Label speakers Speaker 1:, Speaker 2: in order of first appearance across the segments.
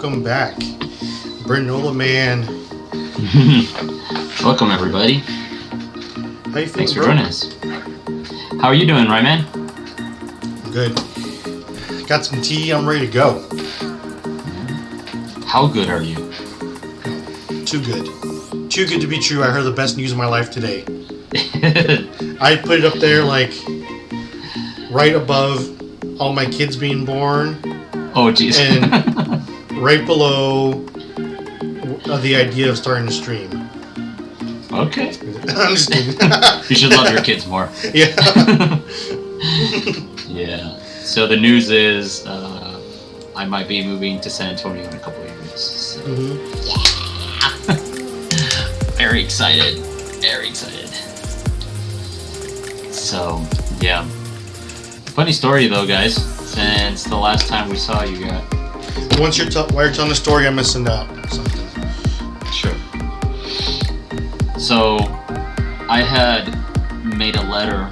Speaker 1: welcome back. Brinola Man.
Speaker 2: Welcome, everybody.
Speaker 1: How you feeling,
Speaker 2: Thanks for joining us. How are you doing, Ryman?
Speaker 1: Good. Got some tea. I'm ready to go.
Speaker 2: How good are you?
Speaker 1: Too good. Too good to be true. I heard the best news of my life today. I put it up there like right above all my kids being born.
Speaker 2: Oh, jeez.
Speaker 1: And right below the idea of starting to stream.
Speaker 2: Okay.
Speaker 1: I'm just kidding.
Speaker 2: You should love your kids more.
Speaker 1: Yeah.
Speaker 2: Yeah. So the news is I might be moving to San Antonio in a couple of years. So. Yeah. Very excited. Very excited. So, yeah. Funny story though, guys. Since the last time we saw you guys.
Speaker 1: While you're telling the story, I'm missing out something.
Speaker 2: Sure. So, I had made a letter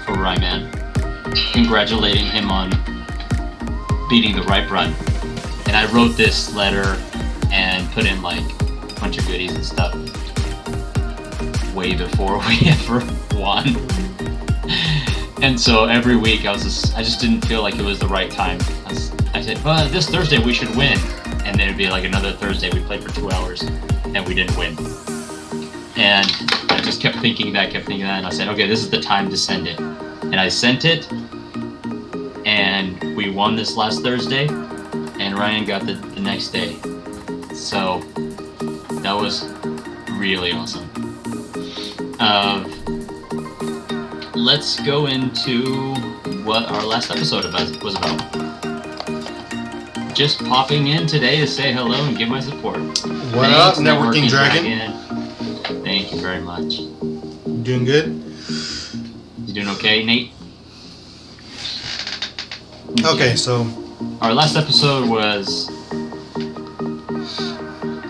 Speaker 2: for Ryman, congratulating him on beating the Ripe Run. And I wrote this letter and put in like a bunch of goodies and stuff way before we ever won. And so every week I just didn't feel like it was the right time. I said, well, this Thursday we should win. And then it'd be like another Thursday we played for 2 hours and we didn't win. And I just kept thinking that, and I said, okay, this is the time to send it. And I sent it, and we won this last Thursday, and Ryan got the next day. So that was really awesome. Let's go into what our last episode was about. Just popping in today to say hello and give my support.
Speaker 1: What up, Networking Dragon?
Speaker 2: Thank you very much.
Speaker 1: You doing good?
Speaker 2: You doing okay, Nate?
Speaker 1: Okay, so
Speaker 2: our last episode was...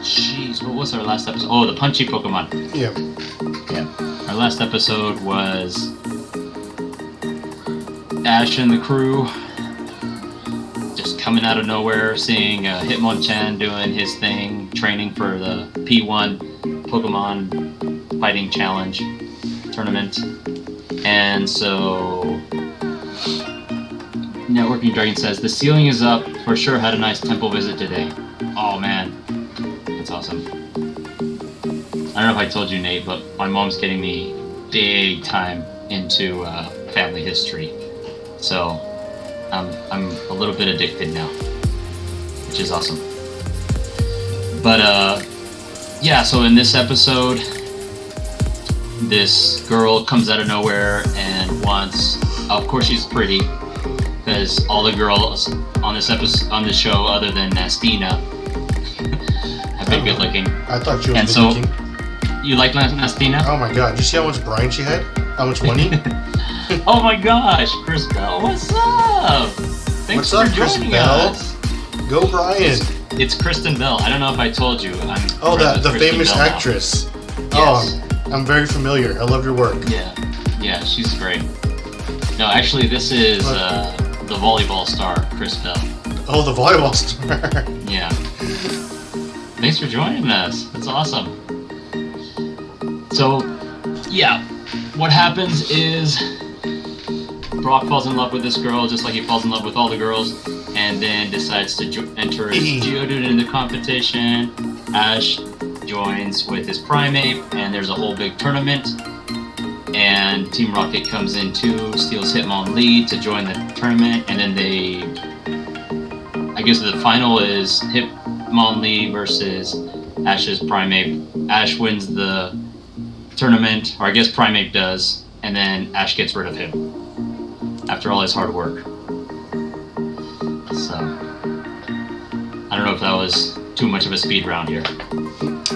Speaker 2: Jeez, what was our last episode? Oh, the punchy Pokemon.
Speaker 1: Yeah.
Speaker 2: Our last episode was Ash and the crew just coming out of nowhere, seeing Hitmonchan doing his thing, training for the P1 Pokemon Fighting Challenge tournament. And so Networking Dragon says, the ceiling is up. For sure had a nice temple visit today. Oh man, that's awesome. I don't know if I told you, Nate, but my mom's getting me big time into family history. So I'm a little bit addicted now, which is awesome. But yeah, so in this episode, this girl comes out of nowhere and wants, of course she's pretty, because all the girls on this episode, on this show, other than Nastina, have been good looking.
Speaker 1: I thought she was
Speaker 2: and
Speaker 1: good
Speaker 2: so,
Speaker 1: looking.
Speaker 2: You like Nastina?
Speaker 1: Oh my god, did you see how much brine she had? How much money?
Speaker 2: Oh my gosh, Chris Bell, what's up? Thanks for joining us.
Speaker 1: Go Brian.
Speaker 2: It's Kristen Bell. I don't know if I told you.
Speaker 1: Oh, the famous Bell actress.
Speaker 2: Yes.
Speaker 1: Oh, I'm very familiar. I love your work.
Speaker 2: Yeah, she's great. No, actually, this is the volleyball star, Chris Bell.
Speaker 1: Oh, the volleyball star.
Speaker 2: Yeah. Thanks for joining us. That's awesome. So, yeah, what happens is Brock falls in love with this girl just like he falls in love with all the girls, and then decides to enter his Geodude in the competition. Ash joins with his Primeape, and there's a whole big tournament. And Team Rocket comes in too, steals Hitmonlee to join the tournament, and then I guess the final is Hitmonlee versus Ash's Primeape. Ash wins the tournament, or I guess Primeape does, and then Ash gets rid of him after all his hard work. So, I don't know if that was too much of a speed round here.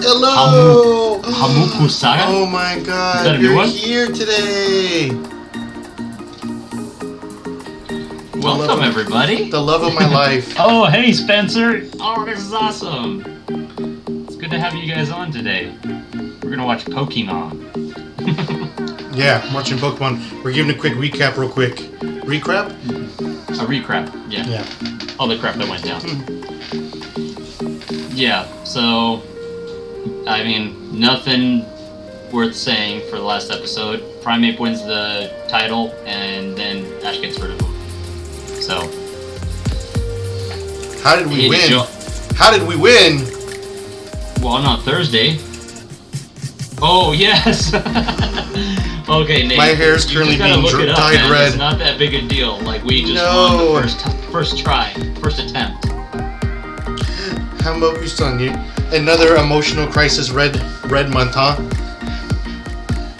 Speaker 1: Hello!
Speaker 2: Hamuku Saga?
Speaker 1: Oh my god, you're here today!
Speaker 2: Welcome, everybody!
Speaker 1: The love of my life.
Speaker 2: Oh, hey, Spencer! Oh, this is awesome! It's good to have you guys on today. We're gonna watch Pokémon.
Speaker 1: Yeah, I'm watching Pokemon. We're giving a quick recap real quick. Recap?
Speaker 2: A recap, yeah. All the crap that went down. Yeah, so, I mean, nothing worth saying for the last episode. Primeape wins the title, and then Ash gets rid of him. So.
Speaker 1: How did we win? How did we win?
Speaker 2: Well, on Thursday. Oh, yes! Okay, Nate.
Speaker 1: My hair is currently being dyed red.
Speaker 2: It's not that big a deal. Like, we just won the first try, first attempt.
Speaker 1: Hamoku-san, another emotional crisis red month, huh?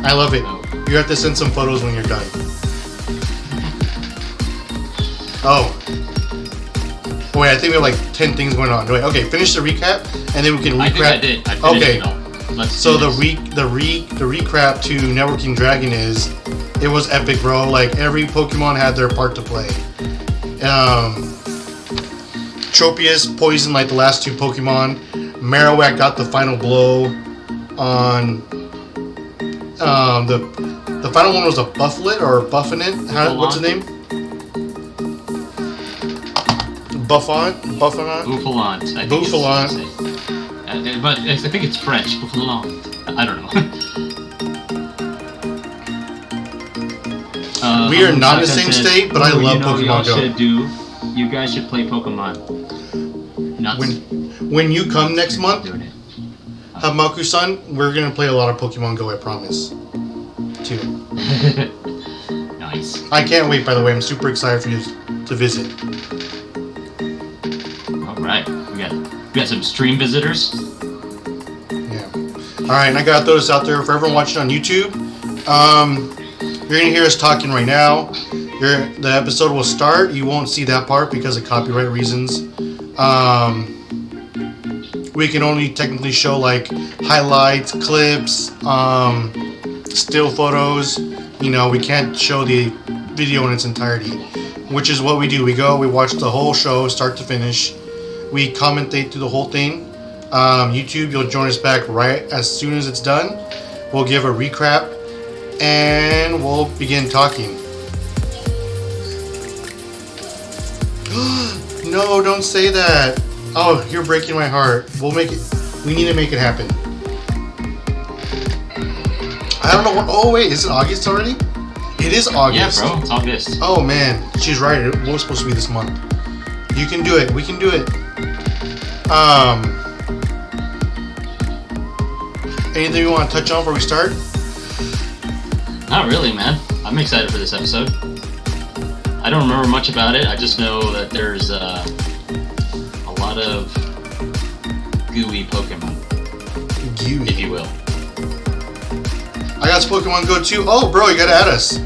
Speaker 1: I love it.
Speaker 2: Oh.
Speaker 1: You have to send some photos when you're done. Oh. Wait, I think we have like 10 things going on. Wait, okay, finish the recap, and then we can recap.
Speaker 2: I think I did. I finished it all.
Speaker 1: So the recap to Networking Dragon is, it was epic, bro. Like, every Pokemon had their part to play. Tropius poisoned like the last two Pokemon. Marowak got the final blow on the final one was a Bufflet or Buffinit. What's the name? Buffalant?
Speaker 2: Buffalant.
Speaker 1: Buffalant.
Speaker 2: But I think it's French. Buffalant. I don't know.
Speaker 1: We are not in the same state, but I love Pokemon Go.
Speaker 2: You guys should play Pokemon.
Speaker 1: When you come next month, Hamaku-san, we're gonna play a lot of Pokemon Go, I promise. Too.
Speaker 2: Nice.
Speaker 1: I can't wait, by the way. I'm super excited for you to visit.
Speaker 2: Alright. We got some stream visitors.
Speaker 1: Yeah. Alright, and I gotta throw this out there for everyone watching on YouTube. You're gonna hear us talking right now. The episode will start. You won't see that part because of copyright reasons. We can only technically show like highlights, clips, still photos. You know, we can't show the video in its entirety, which is what we do. We watch the whole show, start to finish. We commentate through the whole thing. YouTube, you'll join us back right as soon as it's done. We'll give a recap, and we'll begin talking. No, don't say that. Oh, you're breaking my heart. We'll make it. We need to make it happen. I don't know what. Oh wait, is it August already? It is August.
Speaker 2: Yeah, bro, it's August.
Speaker 1: Oh man, she's right. It was supposed to be this month. You can do it. We can do it. Anything you want to touch on before we start?
Speaker 2: Not really, man. I'm excited for this episode. I don't remember much about it. I just know that there's a lot of gooey Pokemon.
Speaker 1: Gooey,
Speaker 2: if you will.
Speaker 1: I got Pokemon Go too. Oh, bro, you gotta add us.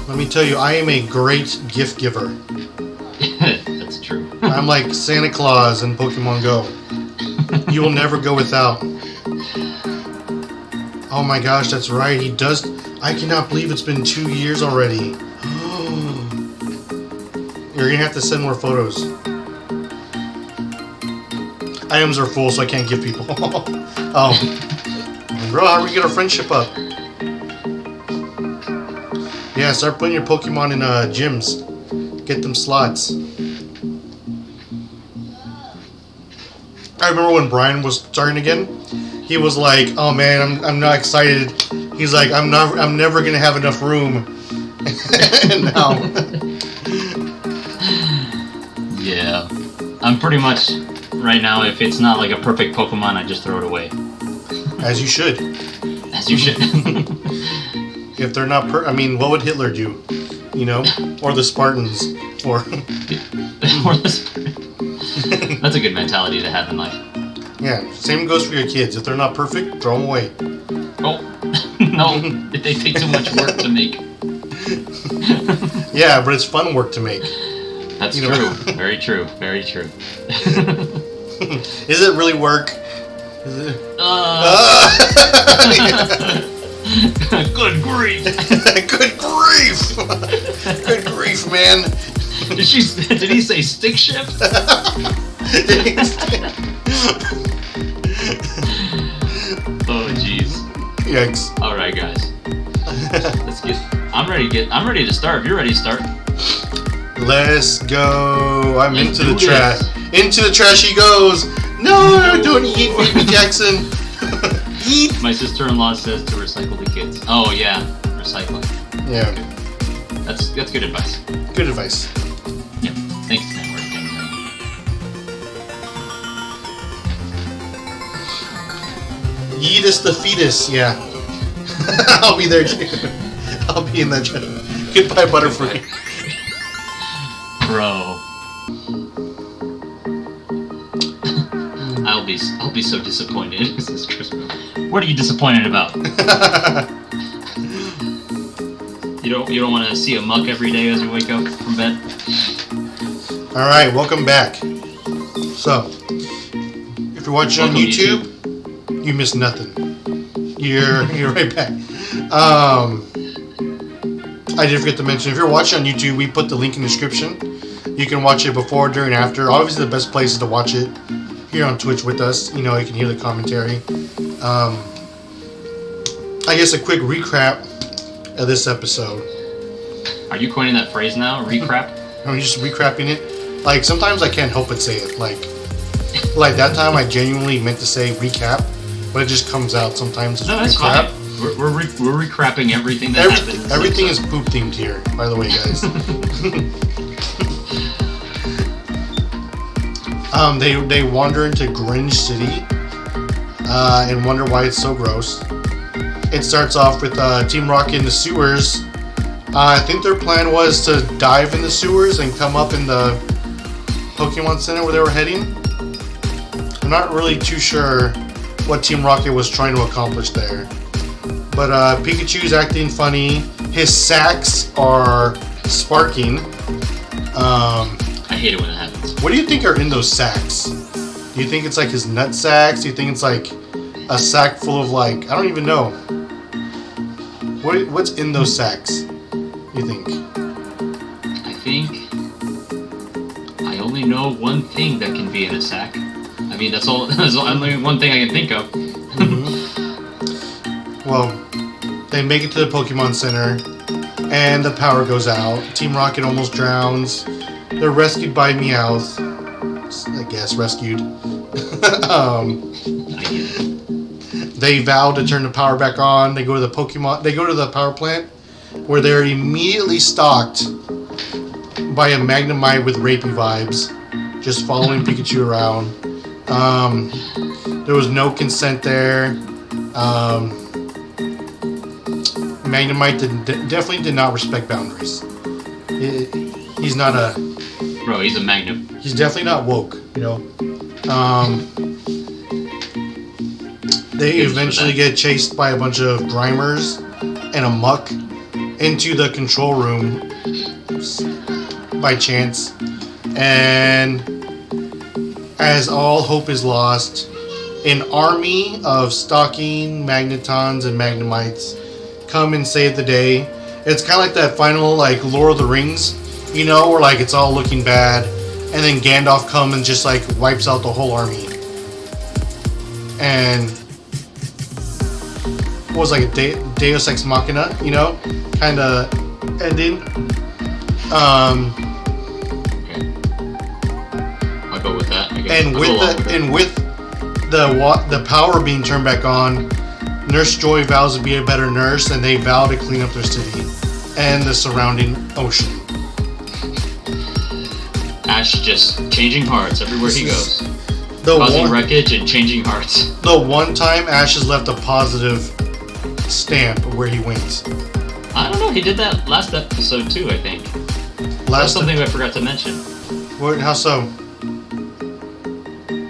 Speaker 1: Let me tell you, I am a great gift giver.
Speaker 2: That's true.
Speaker 1: I'm like Santa Claus in Pokemon Go. You will never go without. Oh my gosh, that's right. He does. I cannot believe it's been 2 years already. You're gonna have to send more photos. Items are full, so I can't give people. Oh. Bro, how do we get our friendship up? Yeah, start putting your Pokemon in gyms. Get them slots. I remember when Brian was starting again. He was like, "Oh man, I'm not excited." He's like, "I'm never gonna have enough room." And now.
Speaker 2: Yeah, I'm pretty much right now. If it's not like a perfect Pokemon, I just throw it away.
Speaker 1: As you should.
Speaker 2: As you should.
Speaker 1: If they're not I mean, what would Hitler do? You know? Or the Spartans. Or
Speaker 2: the Spartans. That's a good mentality to have in life.
Speaker 1: Yeah, same goes for your kids. If they're not perfect, throw them away.
Speaker 2: Oh, no. They take too much work to make.
Speaker 1: Yeah, but it's fun work to make.
Speaker 2: That's true. Very true. Very true.
Speaker 1: Is it really work?
Speaker 2: Good grief!
Speaker 1: Good grief! Good grief, man!
Speaker 2: Did he say stick shift? Oh jeez.
Speaker 1: Yikes!
Speaker 2: All right, guys. Let's get. I'm ready to start. If you're ready to start.
Speaker 1: Let's go. Into the trash. Into the trash he goes. No, don't eat, baby Jackson. Eat.
Speaker 2: My sister-in-law says to recycle the kids. Oh yeah, recycling.
Speaker 1: Yeah.
Speaker 2: That's good advice.
Speaker 1: Good advice.
Speaker 2: Yep. Thanks, Network.
Speaker 1: Yeetus the fetus. Yeah. I'll be there too. I'll be in that channel. Goodbye, Butterfree.
Speaker 2: Bro. I'll be so disappointed. This is Christmas. What are you disappointed about? You don't want to see a muck every day as you wake up from bed?
Speaker 1: All right, welcome back. So, if you're watching on YouTube, you missed nothing. You're right back. I did forget to mention, if you're watching on YouTube, we put the link in the description. You can watch it before, during, after. Obviously, the best place is to watch it here on Twitch with us. You know, you can hear the commentary. I guess a quick recap of this episode.
Speaker 2: Are you coining that phrase now? Recrap?
Speaker 1: I'm just recapping it. Like, sometimes I can't help but say it. Like that time I genuinely meant to say recap, but it just comes out sometimes as
Speaker 2: no, that's
Speaker 1: recap.
Speaker 2: fine. We're recrapping everything that happened.
Speaker 1: Everything is poop themed here, by the way, guys. They wander into Grinch City and wonder why it's so gross. It starts off with Team Rocket in the sewers. I think their plan was to dive in the sewers and come up in the Pokemon Center where they were heading. I'm not really too sure what Team Rocket was trying to accomplish there. But Pikachu's acting funny. His sacks are sparking.
Speaker 2: I hate it when it happens.
Speaker 1: What do you think are in those sacks? Do you think it's like his nut sacks? Do you think it's like a sack full of like, I don't even know. What's in those sacks? You think?
Speaker 2: I think I only know one thing that can be in a sack. I mean, that's all. That's only one thing I can think of.
Speaker 1: Mm-hmm. Well, they make it to the Pokemon Center, and the power goes out. Team Rocket almost drowns. They're rescued by Meowth. I guess rescued. They vow to turn the power back on. They go to the power plant, where they're immediately stalked by a Magnemite with rapey vibes, just following Pikachu around. There was no consent there. Magnemite definitely did not respect boundaries. He's not a...
Speaker 2: Bro, he's a Magnum.
Speaker 1: He's definitely not woke, you know. They eventually get chased by a bunch of Grimers and a Muck into the control room by chance. And as all hope is lost, an army of stalking Magnetons and Magnemites come and save the day. It's kind of like that final, like, Lord of the Rings, you know, where, like, it's all looking bad, and then Gandalf comes and just, like, wipes out the whole army. And what was, like, a Deus Ex Machina, you know, kind of ending.
Speaker 2: Okay. I'll go with that, I guess.
Speaker 1: And with the power being turned back on, Nurse Joy vows to be a better nurse, and they vow to clean up their city and the surrounding ocean.
Speaker 2: Ash just changing hearts everywhere he goes.
Speaker 1: The
Speaker 2: Causing wreckage and changing hearts.
Speaker 1: The one time Ash has left a positive stamp where he went.
Speaker 2: I don't know, he did that last episode too, I think. That's something I forgot to mention.
Speaker 1: What? How so?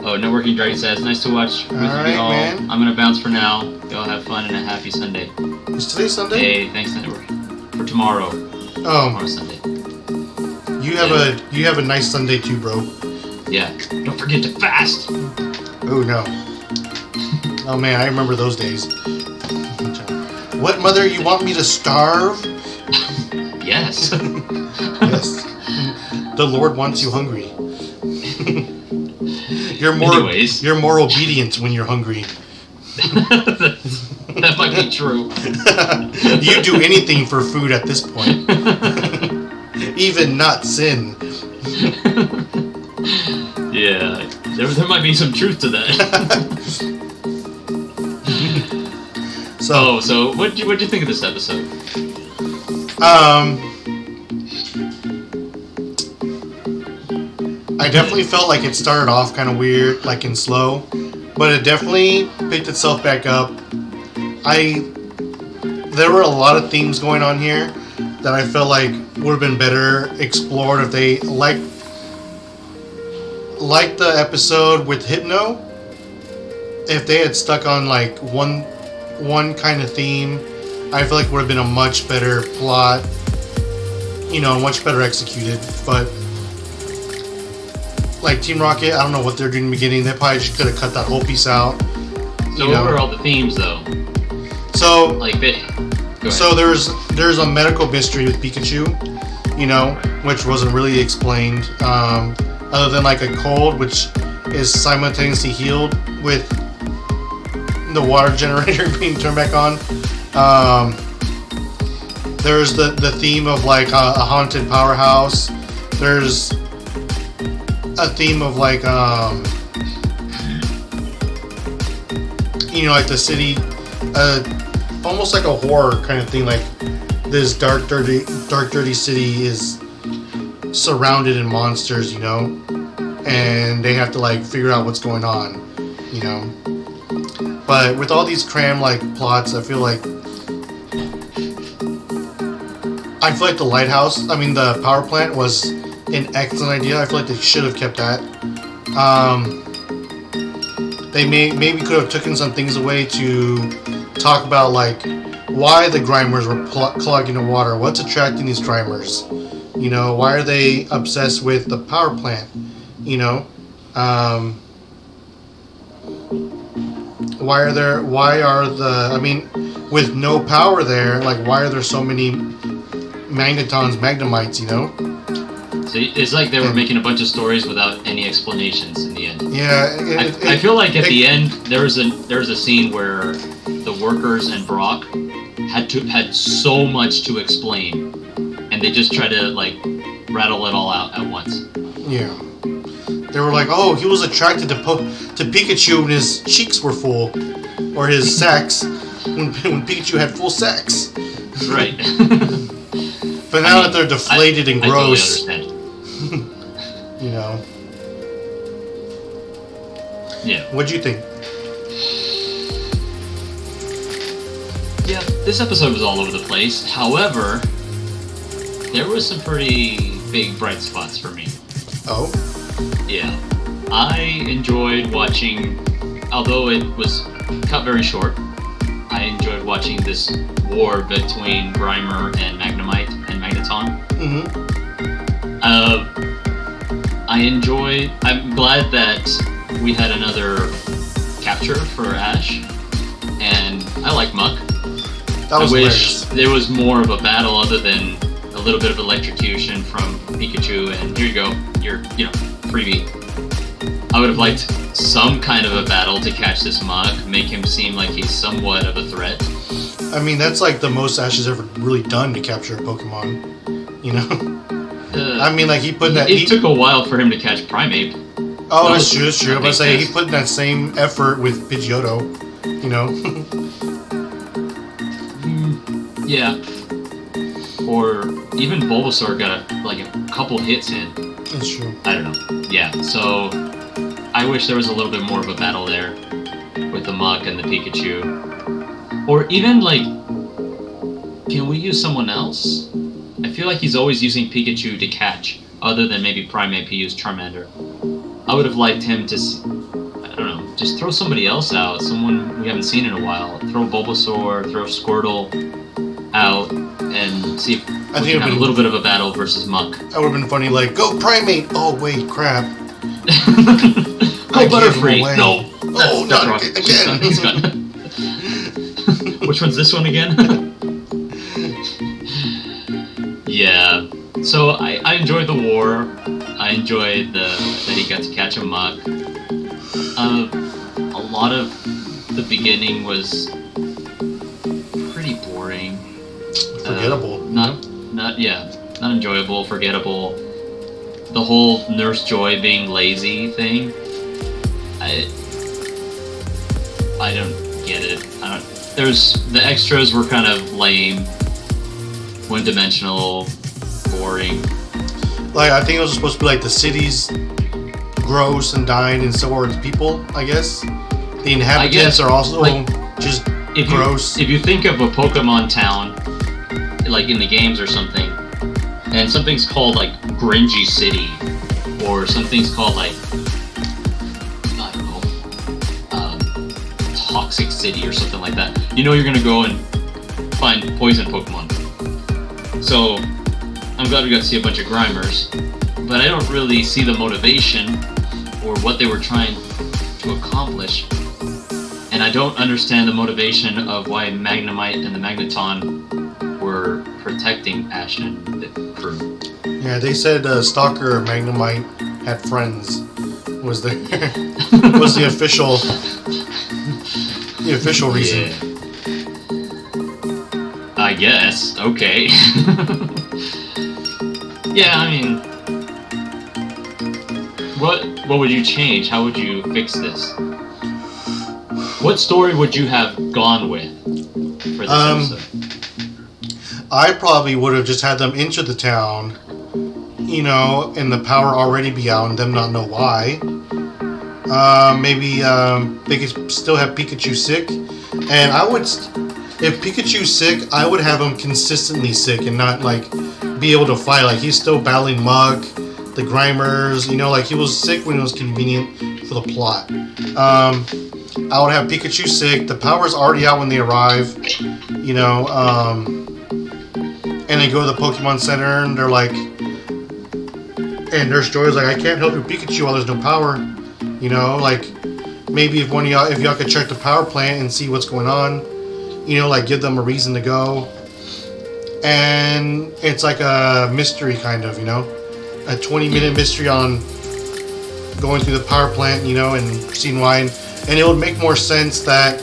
Speaker 2: Oh, Networking Dragon says, nice to watch with you all.
Speaker 1: Man.
Speaker 2: I'm gonna bounce for now. Y'all have fun and a happy Sunday.
Speaker 1: Is today Sunday?
Speaker 2: Hey, thanks Networking. For tomorrow.
Speaker 1: Oh.
Speaker 2: Tomorrow Sunday.
Speaker 1: You have a nice Sunday too, bro.
Speaker 2: Yeah. Don't forget to fast.
Speaker 1: Oh no. Oh man, I remember those days. What, mother? You want me to starve?
Speaker 2: Yes.
Speaker 1: Yes. The Lord wants you hungry. You're more obedient when you're hungry.
Speaker 2: That might be true.
Speaker 1: You do anything for food at this point. Even not sin.
Speaker 2: Yeah. There might be some truth to that. So what'd you think of this episode?
Speaker 1: I definitely felt like it started off kind of weird, like in slow, but it definitely picked itself back up. There were a lot of themes going on here that I felt like would have been better explored if they like the episode with Hypno. If they had stuck on like one kind of theme, I feel like it would have been a much better plot, much better executed. But like Team Rocket, I don't know what they're doing in the beginning. They probably just could have cut that whole piece out.
Speaker 2: So what were all the themes though?
Speaker 1: So
Speaker 2: like
Speaker 1: so there's a medical mystery with Pikachu, which wasn't really explained, other than like a cold, which is simultaneously healed with the water generator being turned back on. There's the theme of like a haunted powerhouse. There's a theme of like like the city, almost like a horror kind of thing. Like this dark dirty city is surrounded in monsters, and they have to like figure out what's going on, But with all these cram like plots, I feel like the lighthouse, the power plant was an excellent idea. I feel like they should have kept that. They maybe could have taken some things away to talk about like why the Grimers were clogging the water. What's attracting these Grimers? Why are they obsessed with the power plant? With no power there, like why are there so many Magnemites,
Speaker 2: So it's like they were making a bunch of stories without any explanations in the end.
Speaker 1: Yeah,
Speaker 2: I feel like at the end there was a scene where the workers and Brock had so much to explain, and they just tried to like rattle it all out at once.
Speaker 1: Yeah, they were like, "Oh, he was attracted to Pikachu when his cheeks were full, or his sacs when Pikachu had full sacs."
Speaker 2: Right.
Speaker 1: But now that they're deflated and gross,
Speaker 2: I totally understand. Yeah.
Speaker 1: What'd you think?
Speaker 2: Yeah, this episode was all over the place. However, there was some pretty big bright spots for me.
Speaker 1: Oh?
Speaker 2: Yeah. I enjoyed watching, although it was cut very short, I enjoyed watching this war between Grimer and Magnemite and Magneton.
Speaker 1: Mm-hmm.
Speaker 2: I'm glad that we had another capture for Ash, and I like Muck.
Speaker 1: That was
Speaker 2: I wish
Speaker 1: hilarious.
Speaker 2: there was more of a battle other than a little bit of electrocution from Pikachu, and here you go, your freebie. I would have liked some kind of a battle to catch this Muck, make him seem like he's somewhat of a threat.
Speaker 1: That's like the most Ash has ever really done to capture a Pokemon, he put that...
Speaker 2: It took a while for him to catch Primeape.
Speaker 1: Oh, that's true. But he put in that same effort with Pidgeotto,
Speaker 2: Yeah. Or even Bulbasaur got a couple hits in.
Speaker 1: That's true.
Speaker 2: I don't know. Yeah, so I wish there was a little bit more of a battle there with the Muck and the Pikachu. Or even can we use someone else? I feel like he's always using Pikachu to catch, other than maybe Primeape, he used Charmander. I would have liked him to, I don't know, just throw somebody else out, someone we haven't seen in a while. Throw Bulbasaur, throw Squirtle out, and see if we can have a little bit of a battle versus Muck.
Speaker 1: That would have been funny, go Primeape! Oh, wait, crap.
Speaker 2: Go Butterfree! No!
Speaker 1: Oh, not
Speaker 2: wrong.
Speaker 1: again!
Speaker 2: He's gone. Which one's this one again? Yeah. So I enjoyed the war. I enjoyed that he got to catch a Muck. A lot of the beginning was pretty boring.
Speaker 1: Forgettable.
Speaker 2: Not enjoyable, forgettable. The whole Nurse Joy being lazy thing. I don't get it. The extras were kind of lame, one-dimensional, boring.
Speaker 1: Like, I think it was supposed to be like the city's gross and dying, and so are its people, I guess. The inhabitants are also just gross.
Speaker 2: If you think of a Pokemon town, like in the games or something, and something's called like Gringy City, or something's called like, I don't know, Toxic City or something like that, you know you're gonna go and find poison Pokemon. So I'm glad we got to see a bunch of Grimers, but I don't really see the motivation or what they were trying to accomplish. And I don't understand the motivation of why Magnemite and the Magneton were protecting Ash and the crew.
Speaker 1: Yeah, they said Stalker Magnemite had friends. Was the was the official reason.
Speaker 2: Yeah. I guess. Okay. Yeah, I mean, what would you change? How would you fix this? What story would you have gone with for this episode?
Speaker 1: I probably would have just had them enter the town, you know, and the power already be out and them not know why. Maybe they could still have Pikachu sick, and if Pikachu's sick, I would have him consistently sick and not like be able to fight. Like, he's still battling Muk, the Grimers, you know, like he was sick when it was convenient for the plot. I would have Pikachu sick, the power's already out when they arrive, you know, and they go to the Pokemon Center and they're like, and Nurse Joy's like, I can't help you Pikachu while there's no power, you know, like, maybe if y'all could check the power plant and see what's going on, you know, like give them a reason to go. And it's like a mystery kind of, you know, a 20-minute mystery on going through the power plant, you know, and seeing why. And it would make more sense that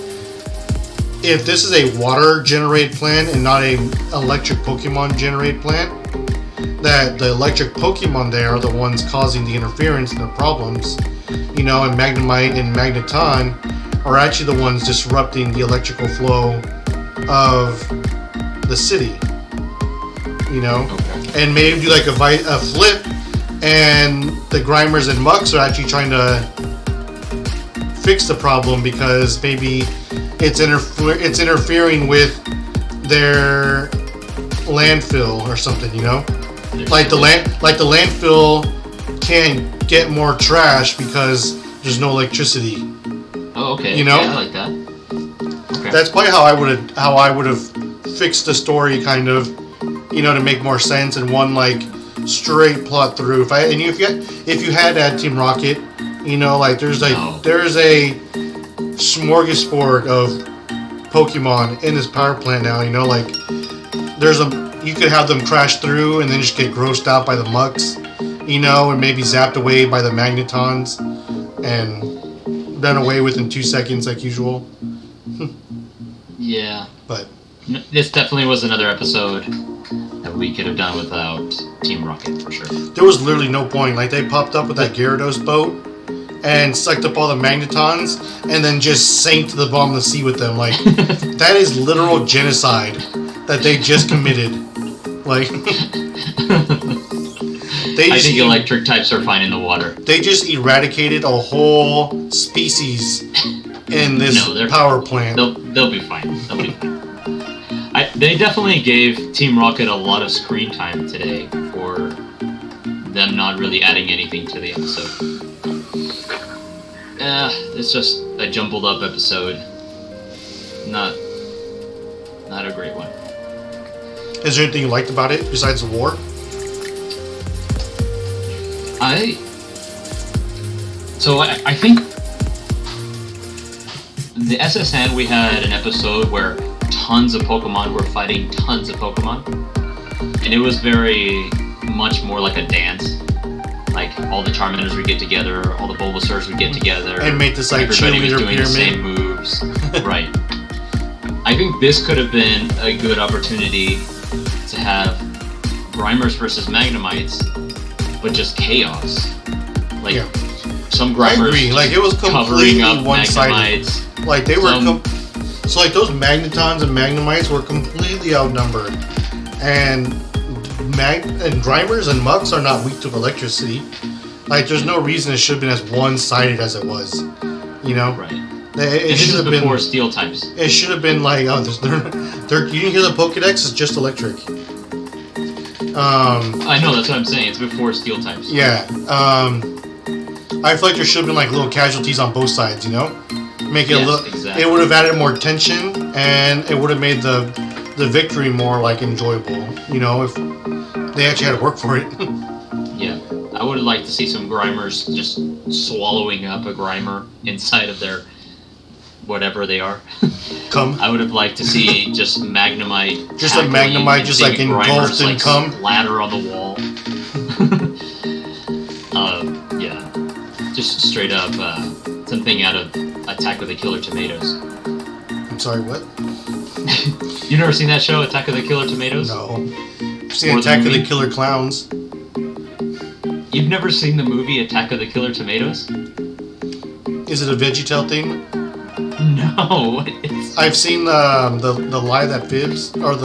Speaker 1: if this is a water-generated plant and not a electric Pokemon-generated plant, that the electric Pokemon there are the ones causing the interference and the problems, you know, and Magnemite and Magneton are actually the ones disrupting the electrical flow of the city, you know. Okay. And maybe do like a flip, and the Grimers and Mucks are actually trying to fix the problem because maybe it's interfering with their landfill or something, you know. Like the landfill can't get more trash because there's no electricity.
Speaker 2: Oh, okay.
Speaker 1: You know,
Speaker 2: yeah, I like that. Okay.
Speaker 1: That's probably how I would have fixed the story, kind of, you know, to make more sense and one like straight plot through. If you had to add Team Rocket, you know, like there's a smorgasbord of Pokemon in this power plant now, you know, like you could have them crash through and then just get grossed out by the Mucks, you know, and maybe zapped away by the Magnetons and done away within 2 seconds like usual.
Speaker 2: Yeah.
Speaker 1: But
Speaker 2: this definitely was another episode that we could have done without Team Rocket for sure.
Speaker 1: There was literally no point. Like, they popped up with that Gyarados boat and sucked up all the Magnetons and then just sank to the bottom of the sea with them. Like, that is literal genocide that they just committed. Like,
Speaker 2: I think electric types are fine in the water.
Speaker 1: They just eradicated a whole species in this power plant.
Speaker 2: They'll be fine. They'll be fine. They definitely gave Team Rocket a lot of screen time today for them not really adding anything to the episode. It's just a jumbled up episode. Not a great one.
Speaker 1: Is there anything you liked about it besides the war?
Speaker 2: I think the SSN, we had an episode where tons of Pokemon were fighting tons of Pokemon, and it was very much more like a dance. Like, all the Charmanders would get together, all the Bulbasaurs would get together,
Speaker 1: and make this like
Speaker 2: everybody was doing
Speaker 1: pyramid.
Speaker 2: the same moves. Right. I think this could have been a good opportunity to have Grimers versus Magnemites, but just chaos. Like, some
Speaker 1: I
Speaker 2: Grimers
Speaker 1: agree. Like it was
Speaker 2: covering
Speaker 1: completely
Speaker 2: up
Speaker 1: one-sided.
Speaker 2: Magnemites.
Speaker 1: Like they were.
Speaker 2: Some-
Speaker 1: So like those Magnetons and Magnemites were completely outnumbered, and Grimers and Mucks are not weak to electricity. Like there's no reason it should have been as one-sided as it was. You know.
Speaker 2: Right.
Speaker 1: It should have been
Speaker 2: before steel types.
Speaker 1: It should have been like, oh, you didn't hear the Pokedex? It's just electric.
Speaker 2: I know, that's what I'm saying. It's before steel types.
Speaker 1: Yeah. I feel like there should have been like little casualties on both sides, you know? Make it
Speaker 2: exactly.
Speaker 1: It would have added more tension, and it would have made the victory more like enjoyable, you know, if they actually had to work for it.
Speaker 2: Yeah. I would like to see some Grimers just swallowing up a Grimer inside of their whatever they are.
Speaker 1: Cum.
Speaker 2: I would have liked to see just Magnemite.
Speaker 1: Just a Magnemite just like engulfed in cum.
Speaker 2: Ladder on the wall. Yeah. Just straight up something out of Attack of the Killer Tomatoes.
Speaker 1: I'm sorry, what?
Speaker 2: You never seen that show, Attack of the Killer Tomatoes?
Speaker 1: No. I've seen Attack of the Killer Clowns.
Speaker 2: You've never seen the movie Attack of the Killer Tomatoes?
Speaker 1: Is it a VeggieTale thing?
Speaker 2: No.
Speaker 1: I've seen the Lie That Fibs, or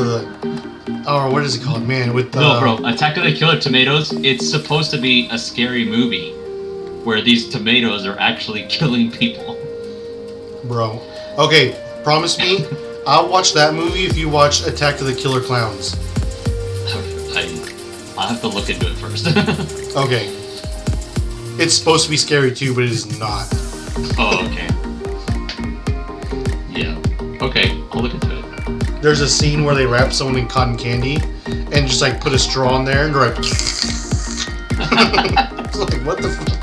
Speaker 1: what is it called, man? With
Speaker 2: No, bro. Attack of the Killer Tomatoes. It's supposed to be a scary movie where these tomatoes are actually killing people.
Speaker 1: Bro, okay, promise me, I'll watch that movie if you watch Attack of the Killer Clowns.
Speaker 2: I'll have to look into it first.
Speaker 1: Okay, it's supposed to be scary too, but it is not.
Speaker 2: Oh, okay. Yeah. Okay, I'll look into it.
Speaker 1: There's a scene where they wrap someone in cotton candy and just like put a straw in there and they're like, it's like what the fuck?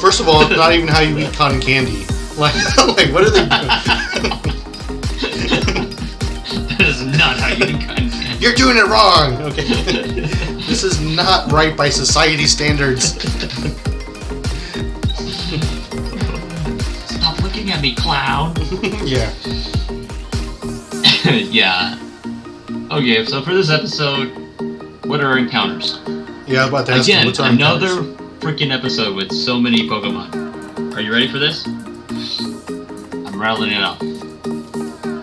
Speaker 1: First of all, it's not even how you eat cotton candy. Like what are they doing?
Speaker 2: That is not how you eat cotton candy.
Speaker 1: You're doing it wrong. Okay, this is not right by society standards.
Speaker 2: Stop looking at me, clown.
Speaker 1: Yeah.
Speaker 2: Yeah. Okay, so for this episode, what are our encounters?
Speaker 1: Yeah, I was about to ask
Speaker 2: Again,
Speaker 1: what's our
Speaker 2: another
Speaker 1: encounters?
Speaker 2: freaking episode with so many Pokemon. Are you ready for this? I'm rattling it off.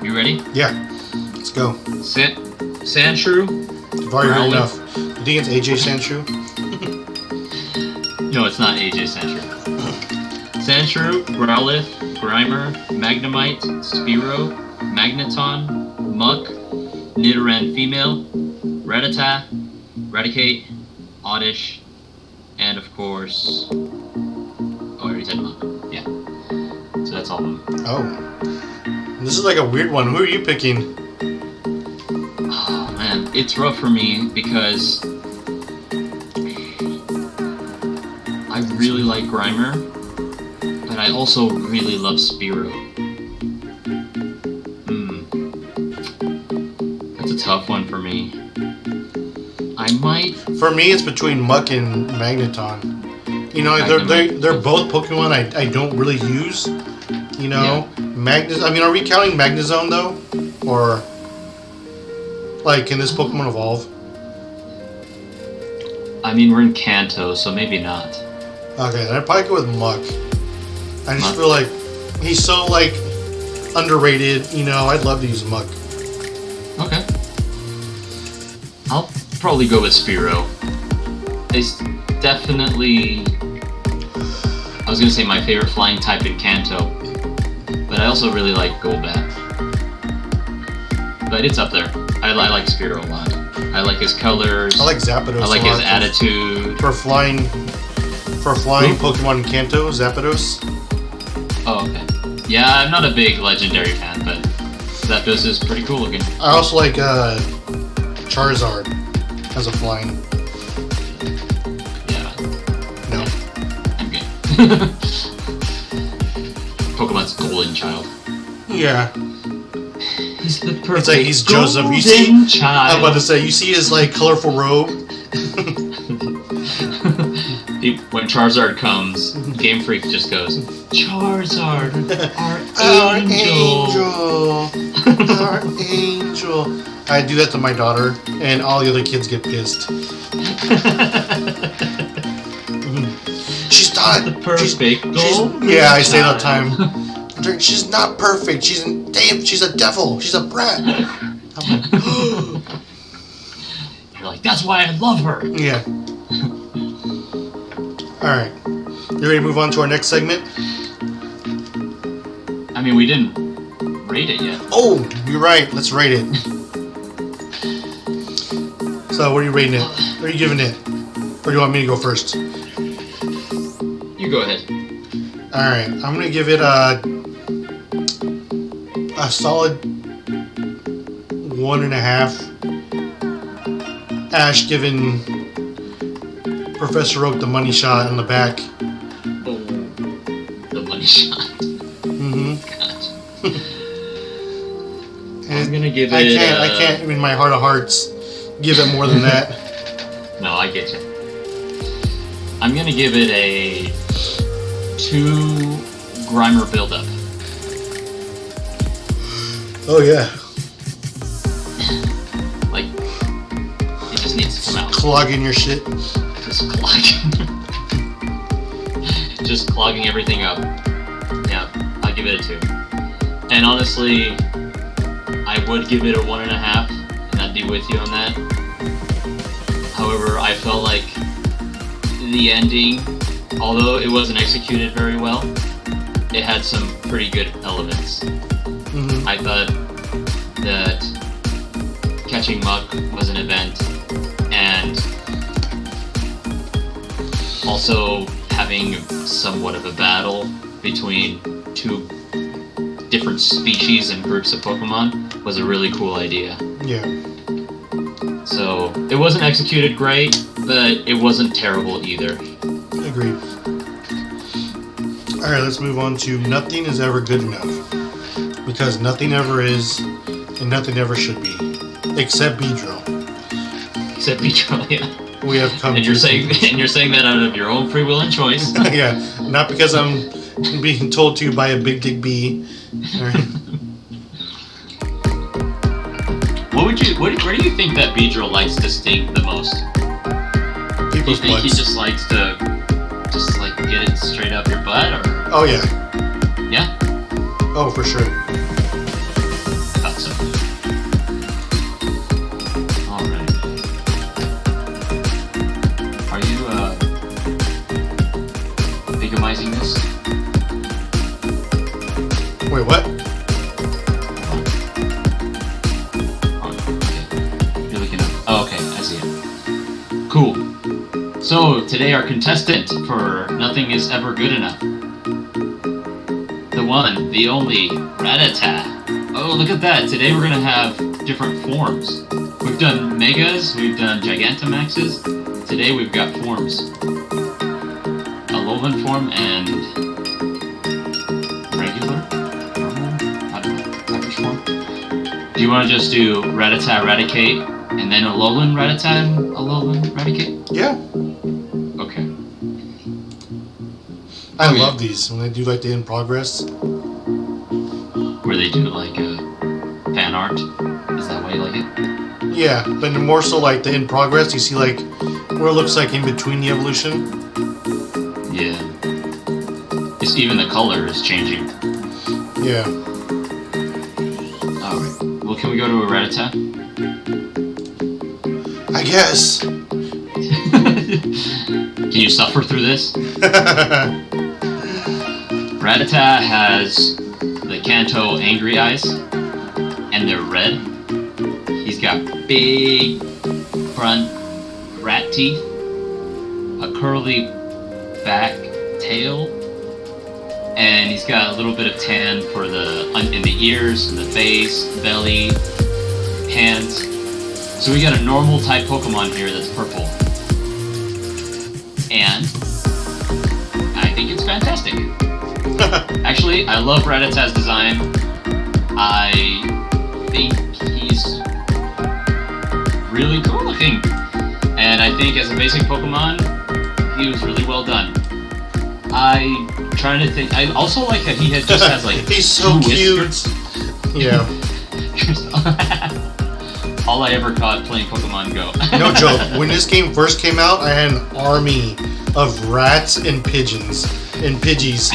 Speaker 2: You ready?
Speaker 1: Yeah. Let's go.
Speaker 2: Sandshrew.
Speaker 1: I've already heard enough. You think it's AJ Sandshrew?
Speaker 2: No, it's not AJ Sandshrew. Sandshrew, Growlithe, Grimer, Magnemite, Spearow, Magneton, Muck, Nidoran Female, Rattata, Raticate, Oddish, and of course... Oh, I already said Muck. Yeah. So that's all of them.
Speaker 1: Oh. This is like a weird one. Who are you picking?
Speaker 2: Oh, man. It's rough for me because... I really like Grimer, but I also really love Spearow. That's a tough one for me. I might...
Speaker 1: For me, it's between Muck and Magneton. You know, they're both Pokemon I don't really use. You know, yeah. I mean, are we counting Magnezone though, or like can this Pokemon evolve?
Speaker 2: I mean, we're in Kanto, so maybe not.
Speaker 1: Okay, then I'd probably go with Muck. I just feel like he's so like underrated. You know, I'd love to use Muck.
Speaker 2: Okay. I'll probably go with Spearow. It's definitely... I was gonna say my favorite flying type in Kanto, but I also really like Golbat. But it's up there. I like Spearow a lot. I like his colors.
Speaker 1: I like Zapdos.
Speaker 2: I like his attitude.
Speaker 1: For flying Pokemon in Kanto, Zapdos.
Speaker 2: Oh, okay. Yeah, I'm not a big legendary fan, but Zapdos is pretty cool looking.
Speaker 1: I also like Charizard as a flying.
Speaker 2: Yeah.
Speaker 1: No.
Speaker 2: I'm good. Pokemon's golden child.
Speaker 1: Yeah.
Speaker 2: He's the perfect
Speaker 1: It's like he's Joseph. You
Speaker 2: golden
Speaker 1: see,
Speaker 2: child.
Speaker 1: I'm about to say, you see his like colorful robe.
Speaker 2: When Charizard comes, Game Freak just goes, Charizard, our angel.
Speaker 1: Our angel. I do that to my daughter, and all the other kids get pissed. not.
Speaker 2: The perfect gold.
Speaker 1: Yeah, I say it all the time. She's not perfect. She's a devil. She's a brat. I'm like,
Speaker 2: you're like, that's why I love her.
Speaker 1: Yeah. Alright. You ready to move on to our next segment?
Speaker 2: I mean, we didn't rate it yet.
Speaker 1: Oh, you're right. Let's rate it. So, what are you rating it? What are you giving it? Or do you want me to go first?
Speaker 2: You go ahead.
Speaker 1: Alright. I'm going to give it a solid 1.5. Ash giving Professor Oak the money shot on the back.
Speaker 2: Oh, the money shot.
Speaker 1: Mm-hmm.
Speaker 2: I'm gonna give it.
Speaker 1: I can't in my heart of hearts give it more than that.
Speaker 2: No, I get you. I'm gonna give it a 2 Grimer buildup.
Speaker 1: Oh yeah.
Speaker 2: Like, it just needs to come out.
Speaker 1: Clogging your shit.
Speaker 2: Just clogging. Just clogging everything up. Yeah, I'll give it a 2. And honestly, I would give it a 1.5, and I'd be with you on that. However, I felt like the ending, although it wasn't executed very well, it had some pretty good elements.
Speaker 1: Mm-hmm.
Speaker 2: I thought that catching Muck was an event, and also having somewhat of a battle between 2 different species and groups of Pokemon was a really cool idea.
Speaker 1: Yeah.
Speaker 2: So, it wasn't executed great, but it wasn't terrible either.
Speaker 1: Agreed. Alright, let's move on to Nothing Is Ever Good Enough. Because nothing ever is, and nothing ever should be. Except Beedrill.
Speaker 2: Except Beedrill, yeah.
Speaker 1: We have come
Speaker 2: and
Speaker 1: to
Speaker 2: you're saying that out of your own free will and choice.
Speaker 1: Yeah, not because I'm being told to by a big dick bee. Alright.
Speaker 2: Where do you think that Beedrill likes to sting the most?
Speaker 1: People's
Speaker 2: Do you think he
Speaker 1: butts.
Speaker 2: just likes to like get it straight up your butt, or?
Speaker 1: Oh yeah.
Speaker 2: Yeah?
Speaker 1: Oh, for sure.
Speaker 2: I thought so. Alright. Are you, bigomizing this?
Speaker 1: Wait, what?
Speaker 2: You're looking up. Oh, okay, I see it. Cool. So, today our contestant for Nothing Is Ever Good Enough. The one, the only, Rattata. Oh, look at that. Today we're gonna have different forms. We've done Megas, we've done Gigantamaxes. Today we've got forms. Alolan form and regular? Normal? I don't know. Average form? Do you want to just do Rattata, Raticate, and then Alolan, Rattata, and Alolan, Raticate?
Speaker 1: Yeah.
Speaker 2: Okay.
Speaker 1: I love these when they do like the in progress.
Speaker 2: Where they do like fan art? Is that why you like it?
Speaker 1: Yeah, but more so like the in progress. You see like what it looks like in between the evolution.
Speaker 2: Yeah. It's even the color is changing.
Speaker 1: Yeah.
Speaker 2: Alright. Well, can we go to a Rattata?
Speaker 1: I guess.
Speaker 2: Can you suffer through this? Rattata has the Kanto angry eyes, and they're red. He's got big front rat teeth, a curly back tail, and he's got a little bit of tan for in the ears, and the face, belly, hands. So we got a normal type Pokemon here that's purple. And I think it's fantastic. Actually, I love Rattata's design. I think he's really cool looking. And I think as a basic Pokemon, he was really well done. I'm trying to think. I also like that he just has like
Speaker 1: he's so cute.
Speaker 2: whiskers.
Speaker 1: Yeah.
Speaker 2: all I ever caught playing Pokemon Go.
Speaker 1: No joke. When this game first came out, I had an army of rats and pigeons and pidgeys.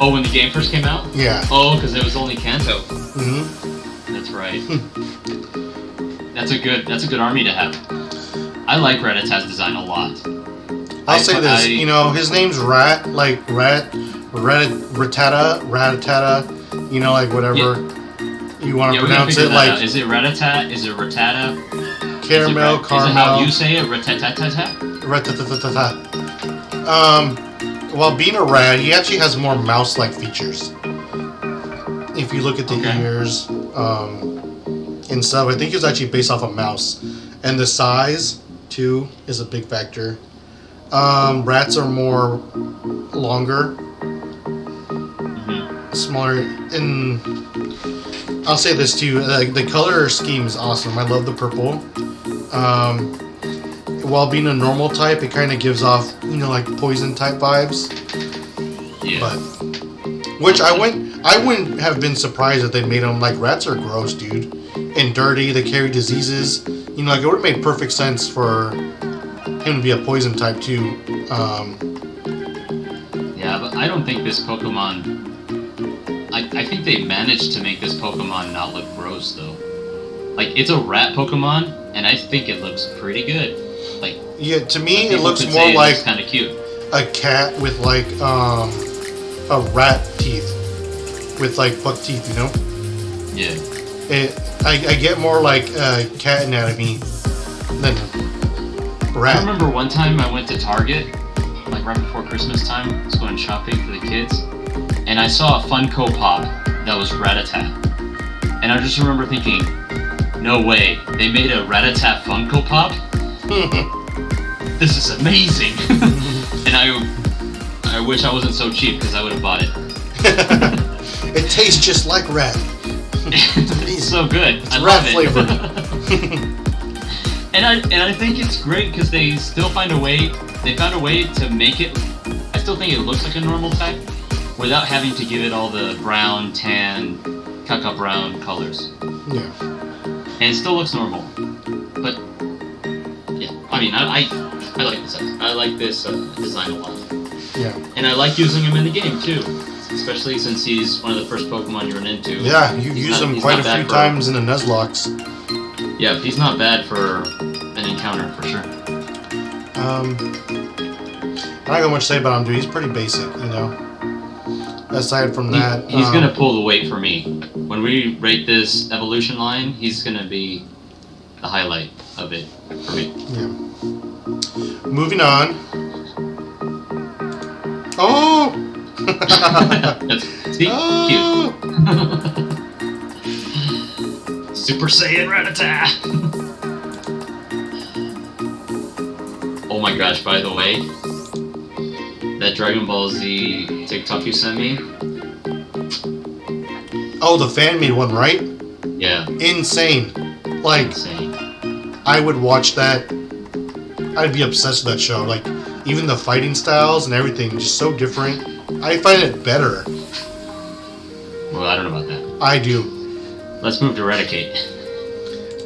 Speaker 2: Oh, when the game first came out?
Speaker 1: Yeah.
Speaker 2: Oh, because it was only Kanto.
Speaker 1: Mm-hmm.
Speaker 2: That's right. That's a good army to have. I like Rattata's design a lot.
Speaker 1: I'll say this, his name's Rat, like Rattata, like whatever you want to pronounce it. Like,
Speaker 2: is it Rattata? Is it Rattata?
Speaker 1: Caramel, caramel.
Speaker 2: Is it how you say it? Ratatata?
Speaker 1: Ratatata. While being a rat, he actually has more mouse-like features. If you look at the ears and stuff, I think it's actually based off a mouse. And the size, too, is a big factor. Rats are more longer, smaller, and I'll say this too, the color scheme is awesome. I love the purple. While being a normal type, it kind of gives off, like poison type vibes.
Speaker 2: Yeah.
Speaker 1: But, which I wouldn't have been surprised if they made them, like, rats are gross, dude, and dirty, they carry diseases. Like, it would have made perfect sense for him to be a poison type too.
Speaker 2: Yeah, but I don't think this Pokemon. I think they managed to make this Pokemon not look gross though. Like, it's a rat Pokemon, and I think it looks pretty good. Like,
Speaker 1: yeah, to me it looks more like
Speaker 2: kind of cute.
Speaker 1: A cat with like a rat teeth, with like buck teeth,
Speaker 2: Yeah.
Speaker 1: I get more like cat anatomy than rat.
Speaker 2: I remember one time I went to Target, like right before Christmas time. I was going shopping for the kids, and I saw a Funko Pop that was Rattata. And I just remember thinking, no way, they made a Rattata Funko Pop? This is amazing! And I wish I wasn't so cheap because I would have bought it.
Speaker 1: It tastes just like rat.
Speaker 2: It's so good.
Speaker 1: It's
Speaker 2: I
Speaker 1: rat
Speaker 2: love
Speaker 1: flavored.
Speaker 2: And I think it's great because they still find a way. They found a way to make it. I still think it looks like a normal type, without having to give it all the brown, tan, caca brown colors.
Speaker 1: Yeah.
Speaker 2: And it still looks normal. But yeah, I mean, I like this. I like this design a lot.
Speaker 1: Yeah.
Speaker 2: And I like using him in the game too, especially since he's one of the first Pokemon you run into.
Speaker 1: Yeah, you use him quite a few times in the Nuzlocke.
Speaker 2: Yeah, he's not bad for an encounter, for sure.
Speaker 1: I don't got much to say about him, dude. He's pretty basic, Aside from that...
Speaker 2: He's going to pull the weight for me. When we rate this evolution line, he's going to be the highlight of it for me.
Speaker 1: Yeah. Moving on. Oh!
Speaker 2: See? Cute. Super Saiyan Rattata! Oh my gosh, by the way, that Dragon Ball Z TikTok you sent me?
Speaker 1: Oh, the fan-made one, right?
Speaker 2: Yeah.
Speaker 1: Insane. Like,
Speaker 2: insane.
Speaker 1: I would watch that. I'd be obsessed with that show. Like, even the fighting styles and everything, just so different. I find it better.
Speaker 2: Well, I don't know about that.
Speaker 1: I do.
Speaker 2: Let's move to Eradicate.